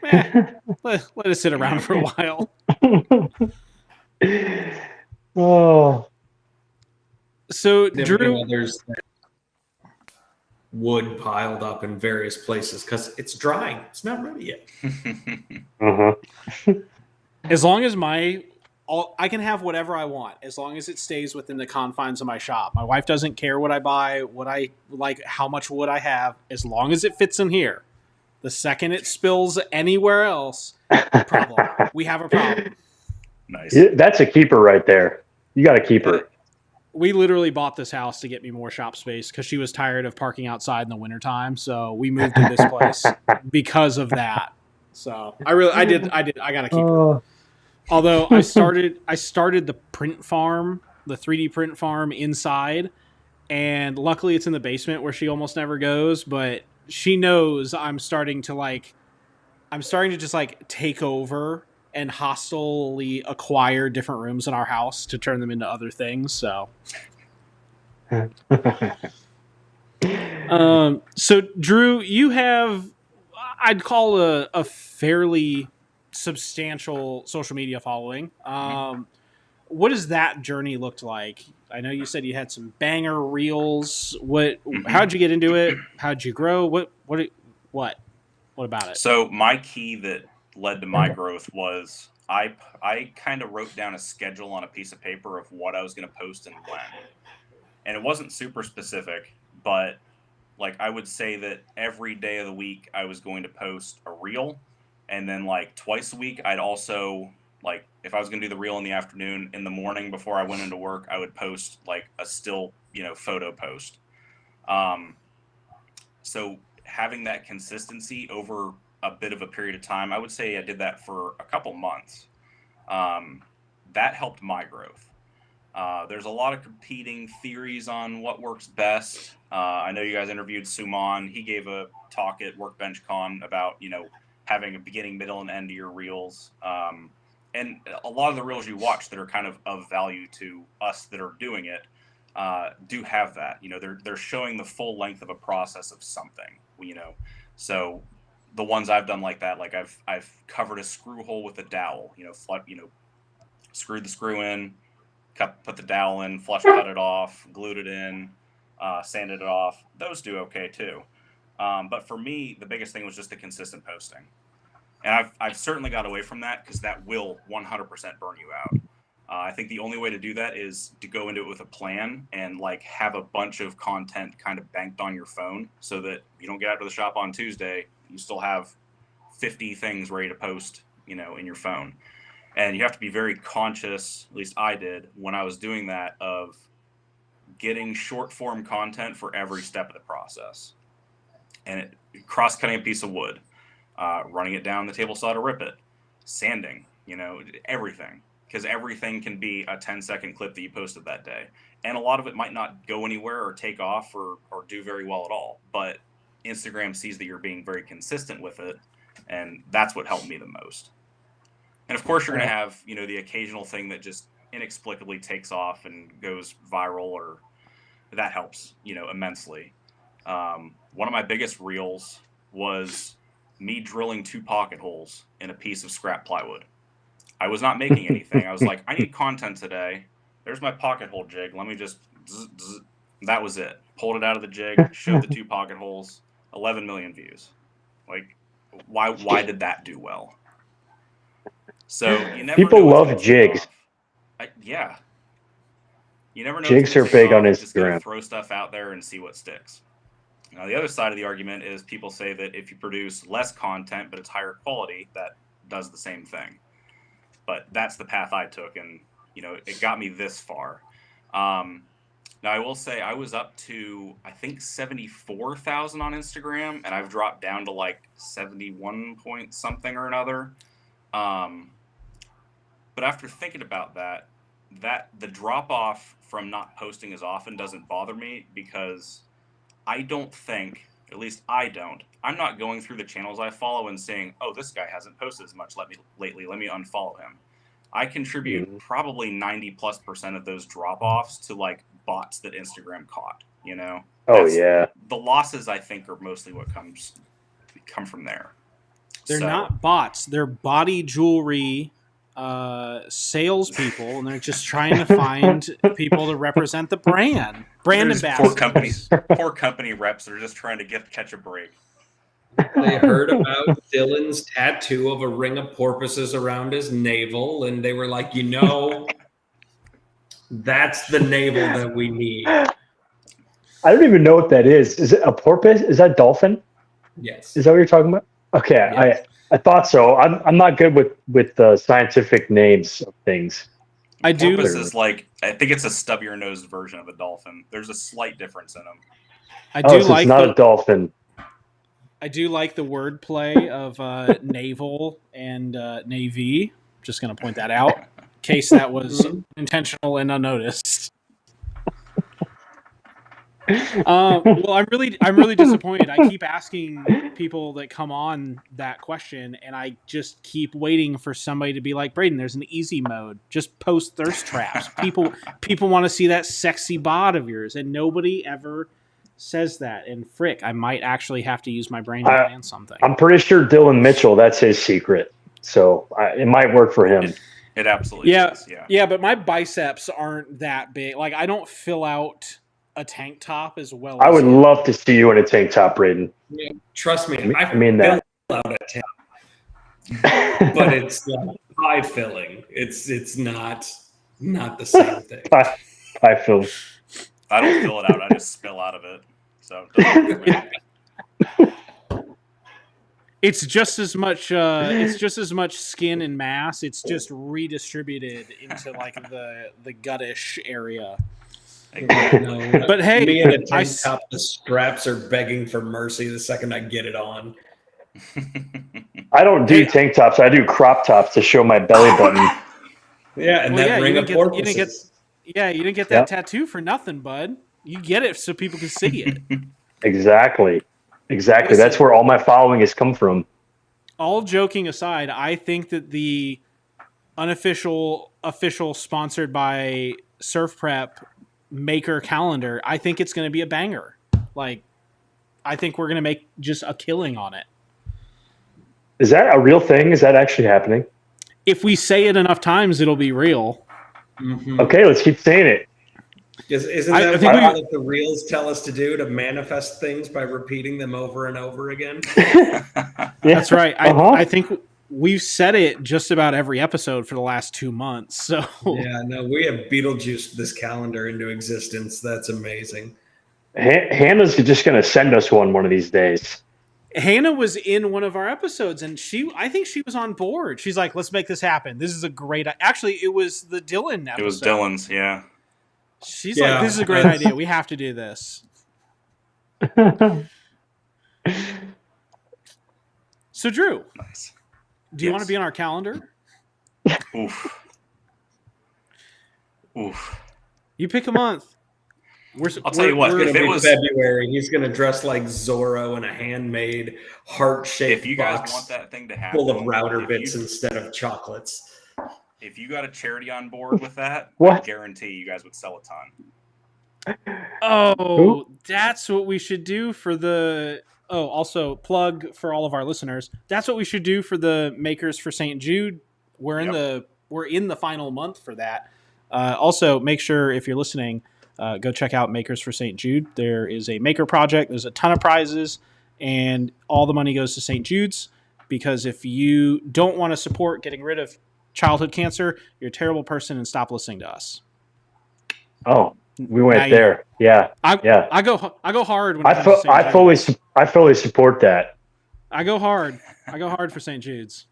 let it sit around for a while. Oh. So Drew, there's wood piled up in various places because it's drying. It's not ready yet. As long as I can have whatever I want, as long as it stays within the confines of my shop. My wife doesn't care what I buy, what I like, how much wood I have. As long as it fits in here, The second it spills anywhere else, problem. We have a problem. Nice. That's a keeper right there. You got a keeper. We literally bought this house to get me more shop space because she was tired of parking outside in the wintertime. So we moved to this place because of that. So I got to keep her. Although I started the print farm, the 3D print farm inside, and luckily it's in the basement where she almost never goes, but she knows I'm starting to just like take over and hostilely acquire different rooms in our house to turn them into other things. So so Drew, you have, I'd call a fairly substantial social media following. What does that journey looked like? I know you said you had some banger reels. How'd you get into it? How'd you grow? What about it? So my key that led to my growth was I kind of wrote down a schedule on a piece of paper of what I was going to post and when. And it wasn't super specific, but like I would say that every day of the week I was going to post a reel, and then like twice a week I'd also, like, if I was going to do the reel in the afternoon, in the morning before I went into work, I would post like a still, photo post. So having that consistency over a bit of a period of time, I would say I did that for a couple months. That helped my growth. There's a lot of competing theories on what works best. I know you guys interviewed Suman. He gave a talk at Workbench Con about, having a beginning, middle, and end to your reels. And a lot of the reels you watch that are kind of value to us that are doing it do have that. They're showing the full length of a process of something. So the ones I've done like that, like I've covered a screw hole with a dowel. Screwed the screw in, put the dowel in, flush cut it off, glued it in, sanded it off. Those do okay too. But for me, the biggest thing was just the consistent posting. And I've certainly got away from that because that will 100% burn you out. I think the only way to do that is to go into it with a plan and like have a bunch of content kind of banked on your phone so that you don't get out to the shop on Tuesday. You still have 50 things ready to post, in your phone. And you have to be very conscious, at least I did, when I was doing that, of getting short form content for every step of the process. And cross-cutting a piece of wood, running it down the table saw to rip it, sanding, everything. Because everything can be a 10-second clip that you posted that day. And a lot of it might not go anywhere or take off or do very well at all. But Instagram sees that you're being very consistent with it. And that's what helped me the most. And of course, you're going to have, the occasional thing that just inexplicably takes off and goes viral, or that helps, immensely. One of my biggest reels was me drilling 2 pocket holes in a piece of scrap plywood. I was not making anything. I was like, I need content today. There's my pocket hole jig. Let me just, that was it. Pulled it out of the jig, showed the 2 pocket holes, 11 million views. Like, why did that do well? So you never People know what's love jigs. Yeah. You never know. Jigs are big on Just Instagram. throw stuff out there and see what sticks. Now, the other side of the argument is people say that if you produce less content, but it's higher quality, that does the same thing. But that's the path I took, and it got me this far. Now, I will say I was up to, I think, 74,000 on Instagram, and I've dropped down to like 71 point something or another. But after thinking about that the drop off from not posting as often doesn't bother me, because I don't think, at least I don't, I'm not going through the channels I follow and saying, oh, this guy hasn't posted as much lately, let me unfollow him. I contribute probably 90+% of those drop offs to like bots that Instagram caught, Yeah. The losses, I think, are mostly what come from there. They're not bots. They're body jewelry salespeople, and they're just trying to find people to represent the brand. Brand ambassadors. Poor company reps that are just trying to catch a break. They heard about Dillon's tattoo of a ring of porpoises around his navel, and they were like, that's the navel that we need. I don't even know what that is. Is it a porpoise? Is that dolphin? Yes. Is that what you're talking about? Okay, Yeah. I thought so. I'm not good with scientific names of things. I do. Porpoise is like, I think it's a stubbier-nosed version of a dolphin. There's a slight difference in them. I Oh, do so like it's not a dolphin. I do like the wordplay of naval and navy. Just going to point that out, in case that was intentional and unnoticed. Well, I'm really disappointed. I keep asking people that come on that question, and I just keep waiting for somebody to be like, Braden, there's an easy mode. Just post thirst traps. People want to see that sexy bod of yours, and nobody ever says that. And frick, I might actually have to use my brain and plan something. I'm pretty sure Dillon Mitchell, that's his secret. So it might work for him. It absolutely is. Yeah, but my biceps aren't that big. Like, I don't fill out a tank top as well. I would love to see you in a tank top, Braden. Yeah, trust me, I mean that. Out a tank, but it's pie filling. It's not the same thing. I feel. I don't fill it out. I just spill out of it. So it doesn't work for me. It's just as much. It's just as much skin and mass. It's just redistributed into like the guttish area. No, but hey, me in a tank top, the straps are begging for mercy the second I get it on. I don't do tank tops. I do crop tops to show my belly button. Yeah, and that ring of porpoises. You didn't get that tattoo for nothing, bud. You get it so people can see it. Exactly. Listen, that's where all my following has come from. All joking aside, I think that the official sponsored by Surf Prep maker calendar, I think it's going to be a banger. Like, I think we're going to make just a killing on it. Is that a real thing? Is that actually happening? If we say it enough times, it'll be real. Mm-hmm. Okay, let's keep saying it. Isn't that what the reels tell us to do, to manifest things by repeating them over and over again? That's right. I think we've said it just about every episode for the last 2 months. So yeah, no, we have Beetlejuiced this calendar into existence. That's amazing. Hannah's just going to send us one of these days. Hannah was in one of our episodes, and I think she was on board. She's like, "Let's make this happen. This is a great." Actually, it was the Dillon episode. It was Dillon's, yeah. She's like, "This is a great idea. We have to do this." So, Drew, nice. Do you want to be on our calendar? Oof. You pick a month. I'll tell you what. If it was February, he's going to dress like Zorro in a handmade heart-shaped If you guys box want that thing to happen, full of router bits instead of chocolates. If you got a charity on board with that, what? I guarantee you guys would sell a ton. Oh, that's what we should do for the. Oh, also plug for all of our listeners. That's what we should do for the Makers for St. Jude. We're in the final month for that. Also, make sure if you're listening, go check out Makers for St. Jude. There is a maker project. There's a ton of prizes, and all the money goes to St. Jude's. Because if you don't want to support getting rid of childhood cancer, you're a terrible person, and stop listening to us. Oh, we went there. Yeah. I go hard when I fully support that. I go hard. I go hard for St. Jude's.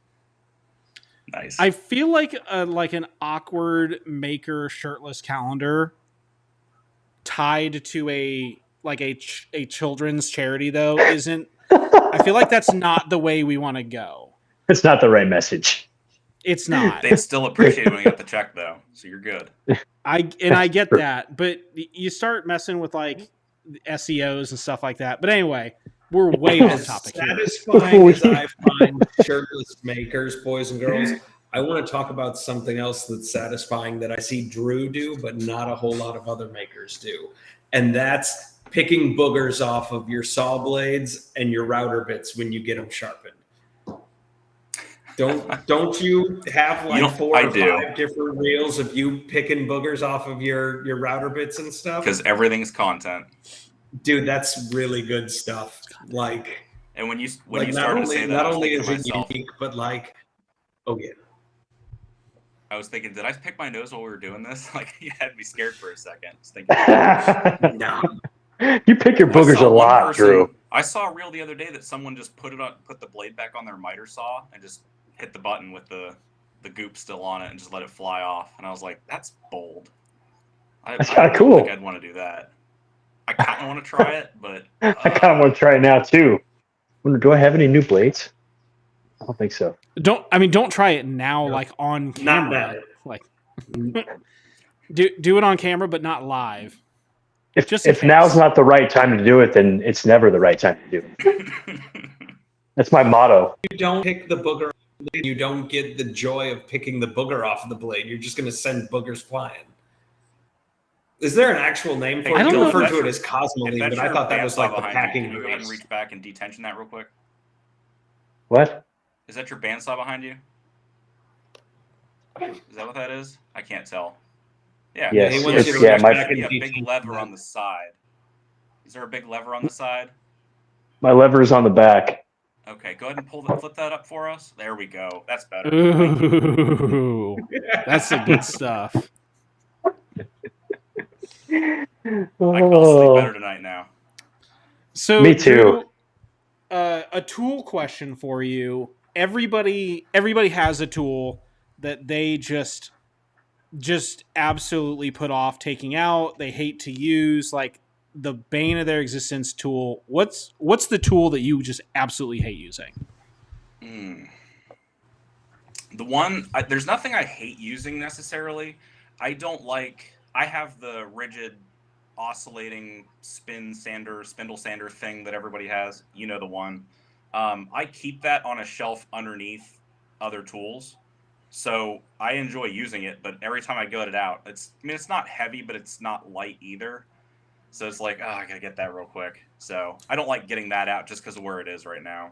Nice. I feel like an awkward maker shirtless calendar tied to a children's charity though isn't. I feel like that's not the way we want to go. It's not the right message. It's not. They'd still appreciate it when you got the check though, so you're good. I get that, but you start messing with like SEOs and stuff like that. But anyway, we're way off topic here. Satisfying as I find shirtless makers, boys and girls, I want to talk about something else that's satisfying that I see Drew do, but not a whole lot of other makers do. And that's picking boogers off of your saw blades and your router bits when you get them sharpened. Don't you have like 4 or 5 different reels of you picking boogers off of your router bits and stuff? Because everything's content. Dude, that's really good stuff. Like, and when you like started to say that, not only is it unique, but like, oh yeah. I was thinking, did I pick my nose while we were doing this? Like, you had me scared for a second. I was thinking, no. You pick your boogers a lot, Drew. I saw a reel the other day that someone just put the blade back on their miter saw and just hit the button with the goop still on it and just let it fly off. And I was like, that's bold. That's I kind of don't cool. think I'd want to do that. I kind of want to try it, but I kind of want to try it now too. Do I have any new blades? I don't think so. Don't try it now, No. like on Not camera. now. Like, do it on camera, but not live. If now's not the right time to do it, then it's never the right time to do it. That's my motto. You don't pick the booger. You don't get the joy of picking the booger off of the blade. You're just going to send boogers flying. Is there an actual name for it? I don't You know. refer to it as cosmoline, If but I thought that was like the behind packing you, can you go ahead and grease. reach back and detension that real quick? What? Is that your bandsaw behind you? Is that what that is? I can't tell. Yeah. Yes. He wants you to Yeah, reach my- back and a big detention lever that. on the side. Is there a big lever on the side? My lever is on the back. Okay, go ahead and flip that up for us. There we go. That's better. Thank you. Ooh, that's the good stuff. I can sleep better tonight now. So, Me too. Drew, a tool question for you. Everybody has a tool that they just absolutely put off taking out. They hate to use, like the bane of their existence tool. What's the tool that you just absolutely hate using? The one, there's nothing I hate using necessarily. I have the rigid oscillating spindle sander thing that everybody has. You know the one. I keep that on a shelf underneath other tools. So I enjoy using it, but every time I get it out, it's not heavy, but it's not light either. So it's like, I gotta get that real quick. So I don't like getting that out just because of where it is right now.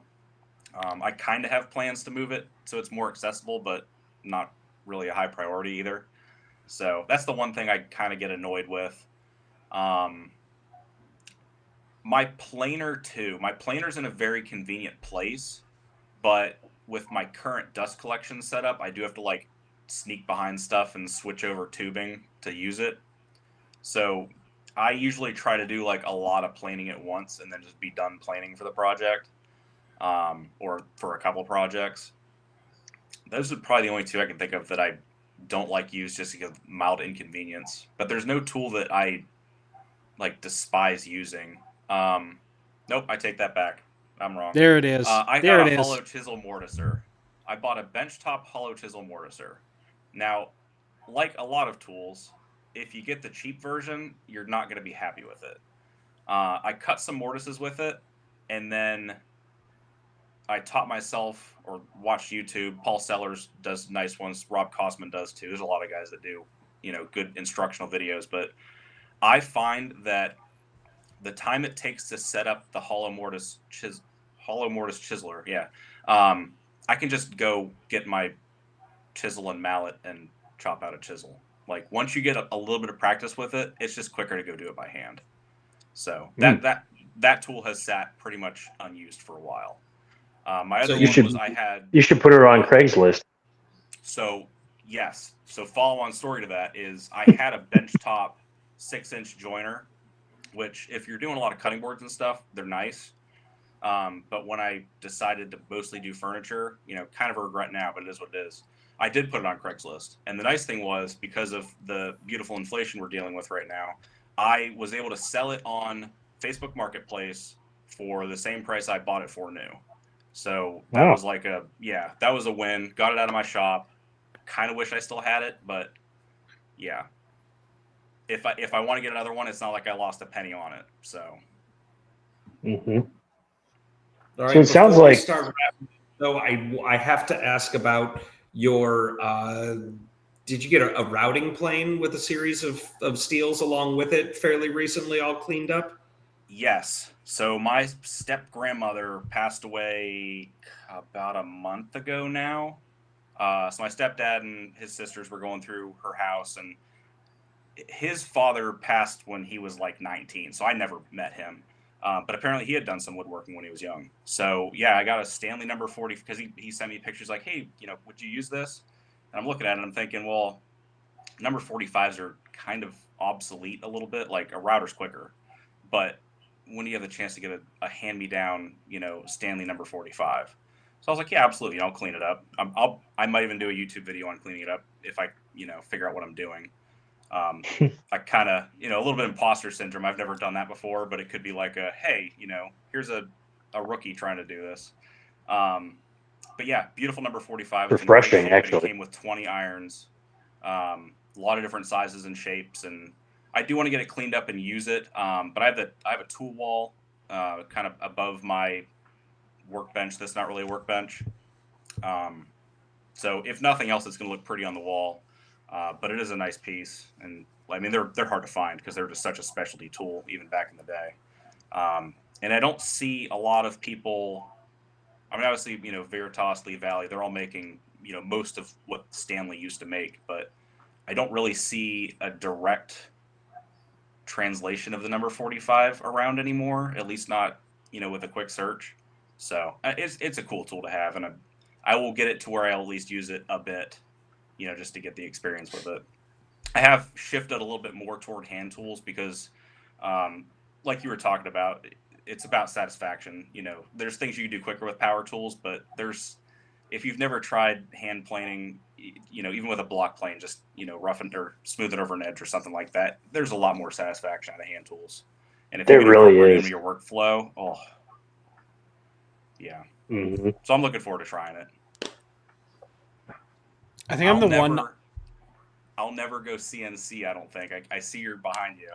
I kind of have plans to move it so it's more accessible, but not really a high priority either. So that's the one thing I kind of get annoyed with. My planer too. My planer's in a very convenient place, but with my current dust collection setup, I do have to like sneak behind stuff and switch over tubing to use it. So I usually try to do like a lot of planing at once and then just be done planing for the project. Or for a couple projects. Those are probably the only two I can think of that I don't like use just because of mild inconvenience. But there's no tool that I like despise using. Nope, I take that back. I'm wrong. There it is. I there got it a is. hollow chisel mortiser. I bought a benchtop hollow chisel mortiser. Now, like a lot of tools, if you get the cheap version, you're not going to be happy with it. I cut some mortises with it, and then I taught myself or watched YouTube. Paul Sellers does nice ones. Rob Kosman does too. There's a lot of guys that do, good instructional videos. But I find that the time it takes to set up the hollow mortise chiseler, I can just go get my chisel and mallet and chop out a chisel. Like once you get a little bit of practice with it, it's just quicker to go do it by hand. So that tool has sat pretty much unused for a while. My other one was I had. You should put her on Craigslist. So yes. So follow-on story to that is I had a benchtop 6-inch joiner, which if you're doing a lot of cutting boards and stuff, they're nice. But when I decided to mostly do furniture, kind of a regret now, but it is what it is. I did put it on Craigslist. And the nice thing was because of the beautiful inflation we're dealing with right now, I was able to sell it on Facebook Marketplace for the same price I bought it for new. So that was like that was a win. Got it out of my shop. Kind of wish I still had it, but yeah. If I want to get another one, it's not like I lost a penny on it. So. Mm-hmm. All right, so it sounds like. So I have to ask about your. Did you get a routing plane with a series of steels along with it fairly recently, all cleaned up? Yes. So my step-grandmother passed away about a month ago now. So my stepdad and his sisters were going through her house, and his father passed when he was like 19, so I never met him. But apparently he had done some woodworking when he was young. So yeah, I got a Stanley number 40 because he sent me pictures like, hey, would you use this? And I'm looking at it and I'm thinking, well, number 45s are kind of obsolete a little bit. Like a router's quicker, but when do you have the chance to get a hand-me-down, Stanley number 45? So I was like, yeah, absolutely. I'll clean it up. I might even do a YouTube video on cleaning it up if I, figure out what I'm doing. I kind of, a little bit imposter syndrome. I've never done that before, but it could be like hey, here's a rookie trying to do this. But yeah, beautiful number 45. Refreshing, actually. It came with 20 irons, a lot of different sizes and shapes, and I do want to get it cleaned up and use it. But I have a tool wall kind of above my workbench. That's not really a workbench. So if nothing else, it's going to look pretty on the wall. But it is a nice piece, and I mean they're hard to find because they're just such a specialty tool even back in the day. And I don't see a lot of people. I mean, obviously, Veritas, Lee Valley, they're all making, most of what Stanley used to make, but I don't really see a direct translation of the number 45 around anymore, at least not, with a quick search. So it's a cool tool to have, and I will get it to where I'll at least use it a bit, just to get the experience with it. I have shifted a little bit more toward hand tools because, like you were talking about, it's about satisfaction. There's things you can do quicker with power tools, but if you've never tried hand planing, even with a block plane, just, roughen or smooth it over an edge or something like that, there's a lot more satisfaction out of hand tools. And if you can incorporate it into your workflow, yeah. Mm-hmm. So I'm looking forward to trying it. I think I'll never go CNC. I don't think. I see you're behind you.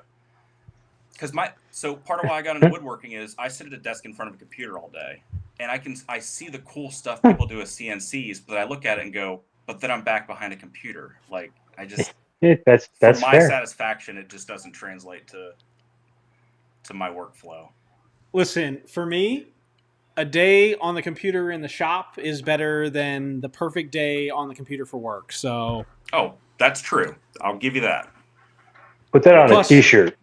Because so part of why I got into woodworking is I sit at a desk in front of a computer all day, and I see the cool stuff people do with CNCs, but I look at it and go, but then I'm back behind a computer. Like I just that's for my fair. satisfaction, it just doesn't translate to my workflow. Listen, for me, a day on the computer in the shop is better than the perfect day on the computer for work. So, that's true. I'll give you that. Put that on a t-shirt.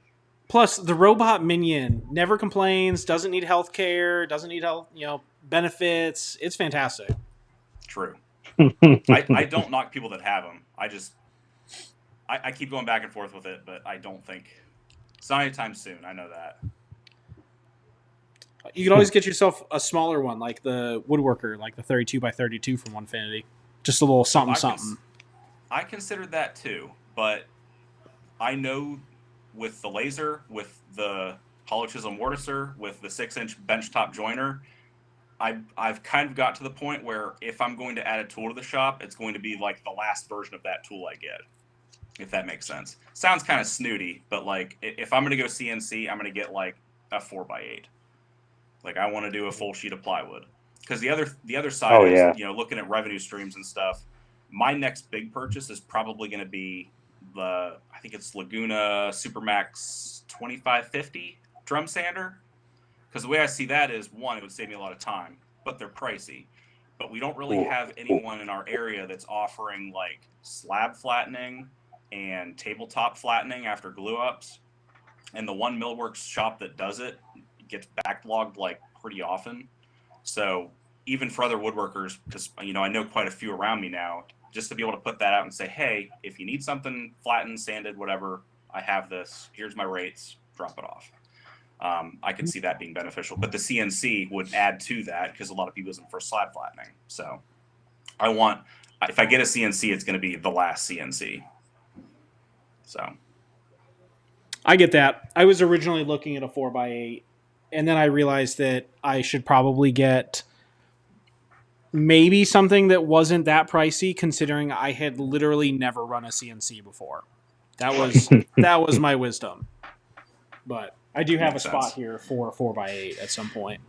Plus, the robot minion never complains, doesn't need health care, doesn't need health, benefits. It's fantastic. True. I don't knock people that have them. I keep going back and forth with it, but I don't think it's not anytime soon. I know that. You could always get yourself a smaller one, like the Woodworker, like the 32x32 from Onefinity. Just a little something. I considered that too, but I know with the laser, with the hollow chisel mortiser, with the 6-inch benchtop joiner, I've kind of got to the point where if I'm going to add a tool to the shop, it's going to be like the last version of that tool I get, if that makes sense. Sounds kind of snooty, but like if I'm going to go CNC, I'm going to get like a 4x8. Like I want to do a full sheet of plywood, because the other side is looking at revenue streams and stuff. My next big purchase is probably going to be I think it's Laguna Supermax 2550 drum sander, because the way I see that is, one, it would save me a lot of time, but they're pricey. But we don't really have anyone in our area that's offering like slab flattening and tabletop flattening after glue ups. And the one millworks shop that does it gets backlogged like pretty often. So even for other woodworkers, because I know quite a few around me now, just to be able to put that out and say, hey, if you need something flattened, sanded, whatever, I have this. Here's my rates. Drop it off. I could see that being beneficial. But the CNC would add to that, because a lot of people use them for slab flattening. So if I get a CNC, it's going to be the last CNC. So I get that. I was originally looking at a 4x8, and then I realized that I should probably get maybe something that wasn't that pricey, considering I had literally never run a CNC before. That was my wisdom. But I do have a spot here for a 4x8 at some point.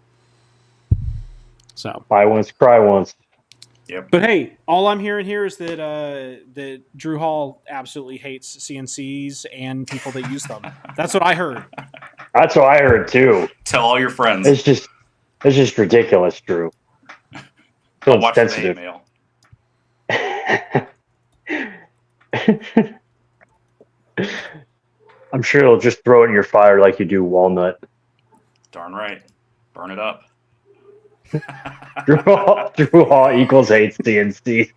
So buy once, cry once. Yep. But hey, all I'm hearing here is that Drew Hall absolutely hates CNCs and people that use them. That's what I heard. That's what I heard too. Tell all your friends. It's just ridiculous, Drew. So I'll watch the sensitive. email. I'm sure it'll just throw it in your fire like you do walnut. Darn right. Burn it up. Drew Hall equals hates CNC.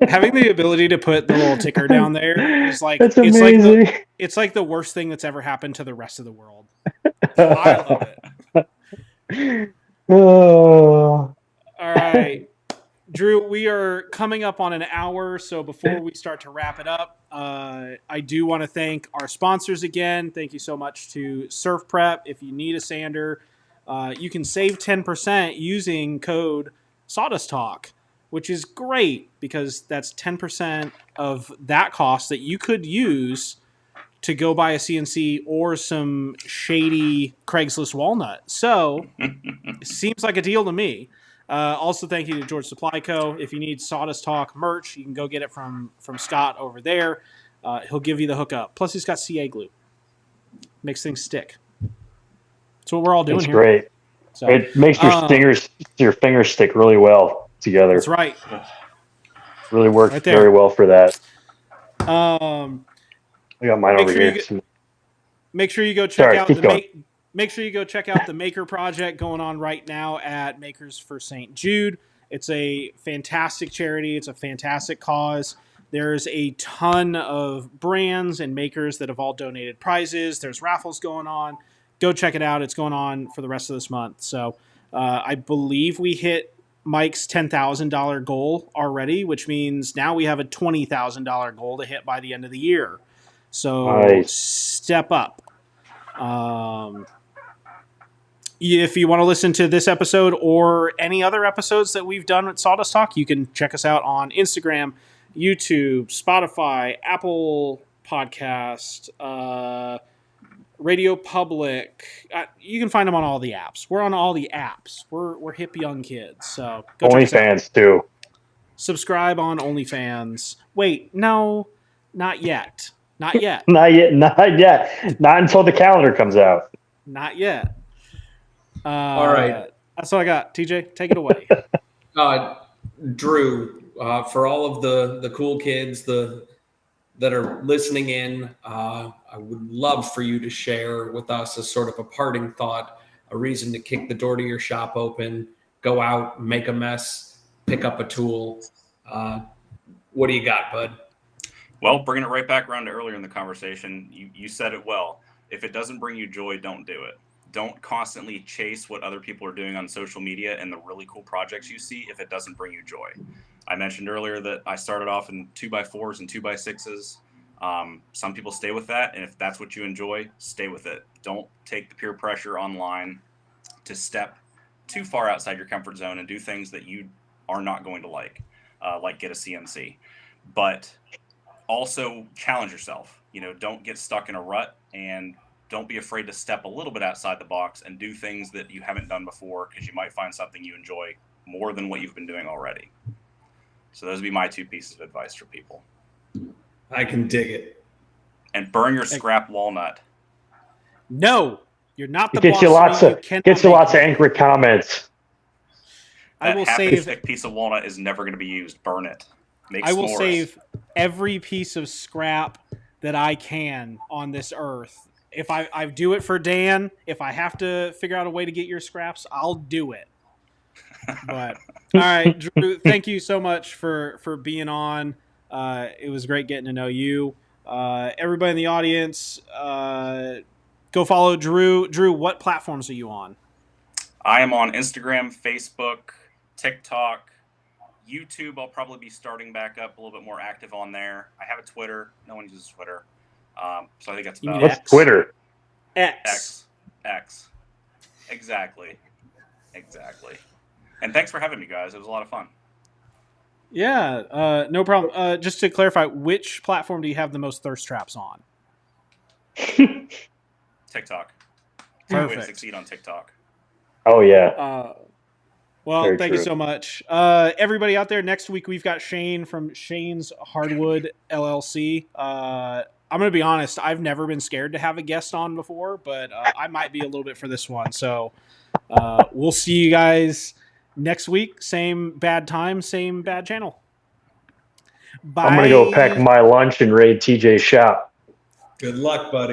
Having the ability to put the little ticker down there is like, that's it's amazing. It's like the worst thing that's ever happened to the rest of the world. I love it. Oh. All right. Drew, we are coming up on an hour, so before we start to wrap it up, I do want to thank our sponsors again. Thank you so much to Surf Prep. If you need a sander, you can save 10% using code Sawdust Talk, which is great because that's 10% of that cost that you could use to go buy a CNC or some shady Craigslist walnut. So it seems like a deal to me. Also, thank you to George Supply Co. If you need Sawdust Talk merch, you can go get it from Scott over there. He'll give you the hookup. Plus, he's got CA glue. Makes things stick. That's what we're all doing It's here. great. So, It makes your fingers stick really well together. That's right. Really works Right there. very well for that. I got mine Make over sure here. Make sure you go check Sorry, out keep going. Make sure you go check out the Maker Project going on right now at Makers for St. Jude. It's a fantastic charity. It's a fantastic cause. There's a ton of brands and makers that have all donated prizes. There's raffles going on. Go check it out. It's going on for the rest of this month. So I believe we hit Mike's $10,000 goal already, which means now we have a $20,000 goal to hit by the end of the year. So Nice. Step up. If you want to listen to this episode or any other episodes that we've done with Sawdust Talk, you can check us out on Instagram, YouTube, Spotify, Apple Podcast, Radio Public. You can find them on all the apps. We're on all the apps. We're hip young kids. So go check us out. OnlyFans too. Subscribe on OnlyFans. Wait, no, not yet. Not yet. Not yet. Not yet. Not until the calendar comes out. Not yet. All right. That's all I got. TJ, take it away. Drew, for all of the cool kids that are listening in, I would love for you to share with us as sort of a parting thought, a reason to kick the door to your shop open, go out, make a mess, pick up a tool. What do you got, bud? Well, bringing it right back around to earlier in the conversation, you said it well. If it doesn't bring you joy, don't do it. Don't constantly chase what other people are doing on social media and the really cool projects you see if it doesn't bring you joy. I mentioned earlier that I started off in 2x4s and 2x6s. Some people stay with that, and if that's what you enjoy, stay with it. Don't take the peer pressure online to step too far outside your comfort zone and do things that you are not going to like get a CNC. But also challenge yourself. Don't get stuck in a rut, and don't be afraid to step a little bit outside the box and do things that you haven't done before, because you might find something you enjoy more than what you've been doing already. So those would be my 2 pieces of advice for people. I can dig it. And burn your scrap walnut. No, you're not the It gets boss. you lots You of cannot gets you make lots of it. angry comments. I will That save. half-stick piece of walnut is never going to be used. Burn it. Make I will s'mores. save every piece of scrap that I can on this earth. If I do it for Dan, if I have to figure out a way to get your scraps, I'll do it. But all right, Drew, thank you so much for being on. It was great getting to know you. Everybody in the audience, go follow Drew. Drew, what platforms are you on? I am on Instagram, Facebook, TikTok, YouTube. I'll probably be starting back up a little bit more active on there. I have a Twitter. No one uses Twitter. So I think that's You about mean it. X? Twitter. X. X. Exactly. And thanks for having me, guys. It was a lot of fun. Yeah, no problem. Just to clarify, which platform do you have the most thirst traps on? TikTok. It's the way to Perfect. succeed on TikTok. Oh yeah. Well, Very thank you true. so much. Everybody out there, next week we've got Shane from Shane's Hardwood LLC. I'm going to be honest, I've never been scared to have a guest on before, but I might be a little bit for this one. So we'll see you guys next week. Same bad time, same bad channel. Bye. I'm gonna go pack my lunch and raid TJ's shop. Good luck, buddy.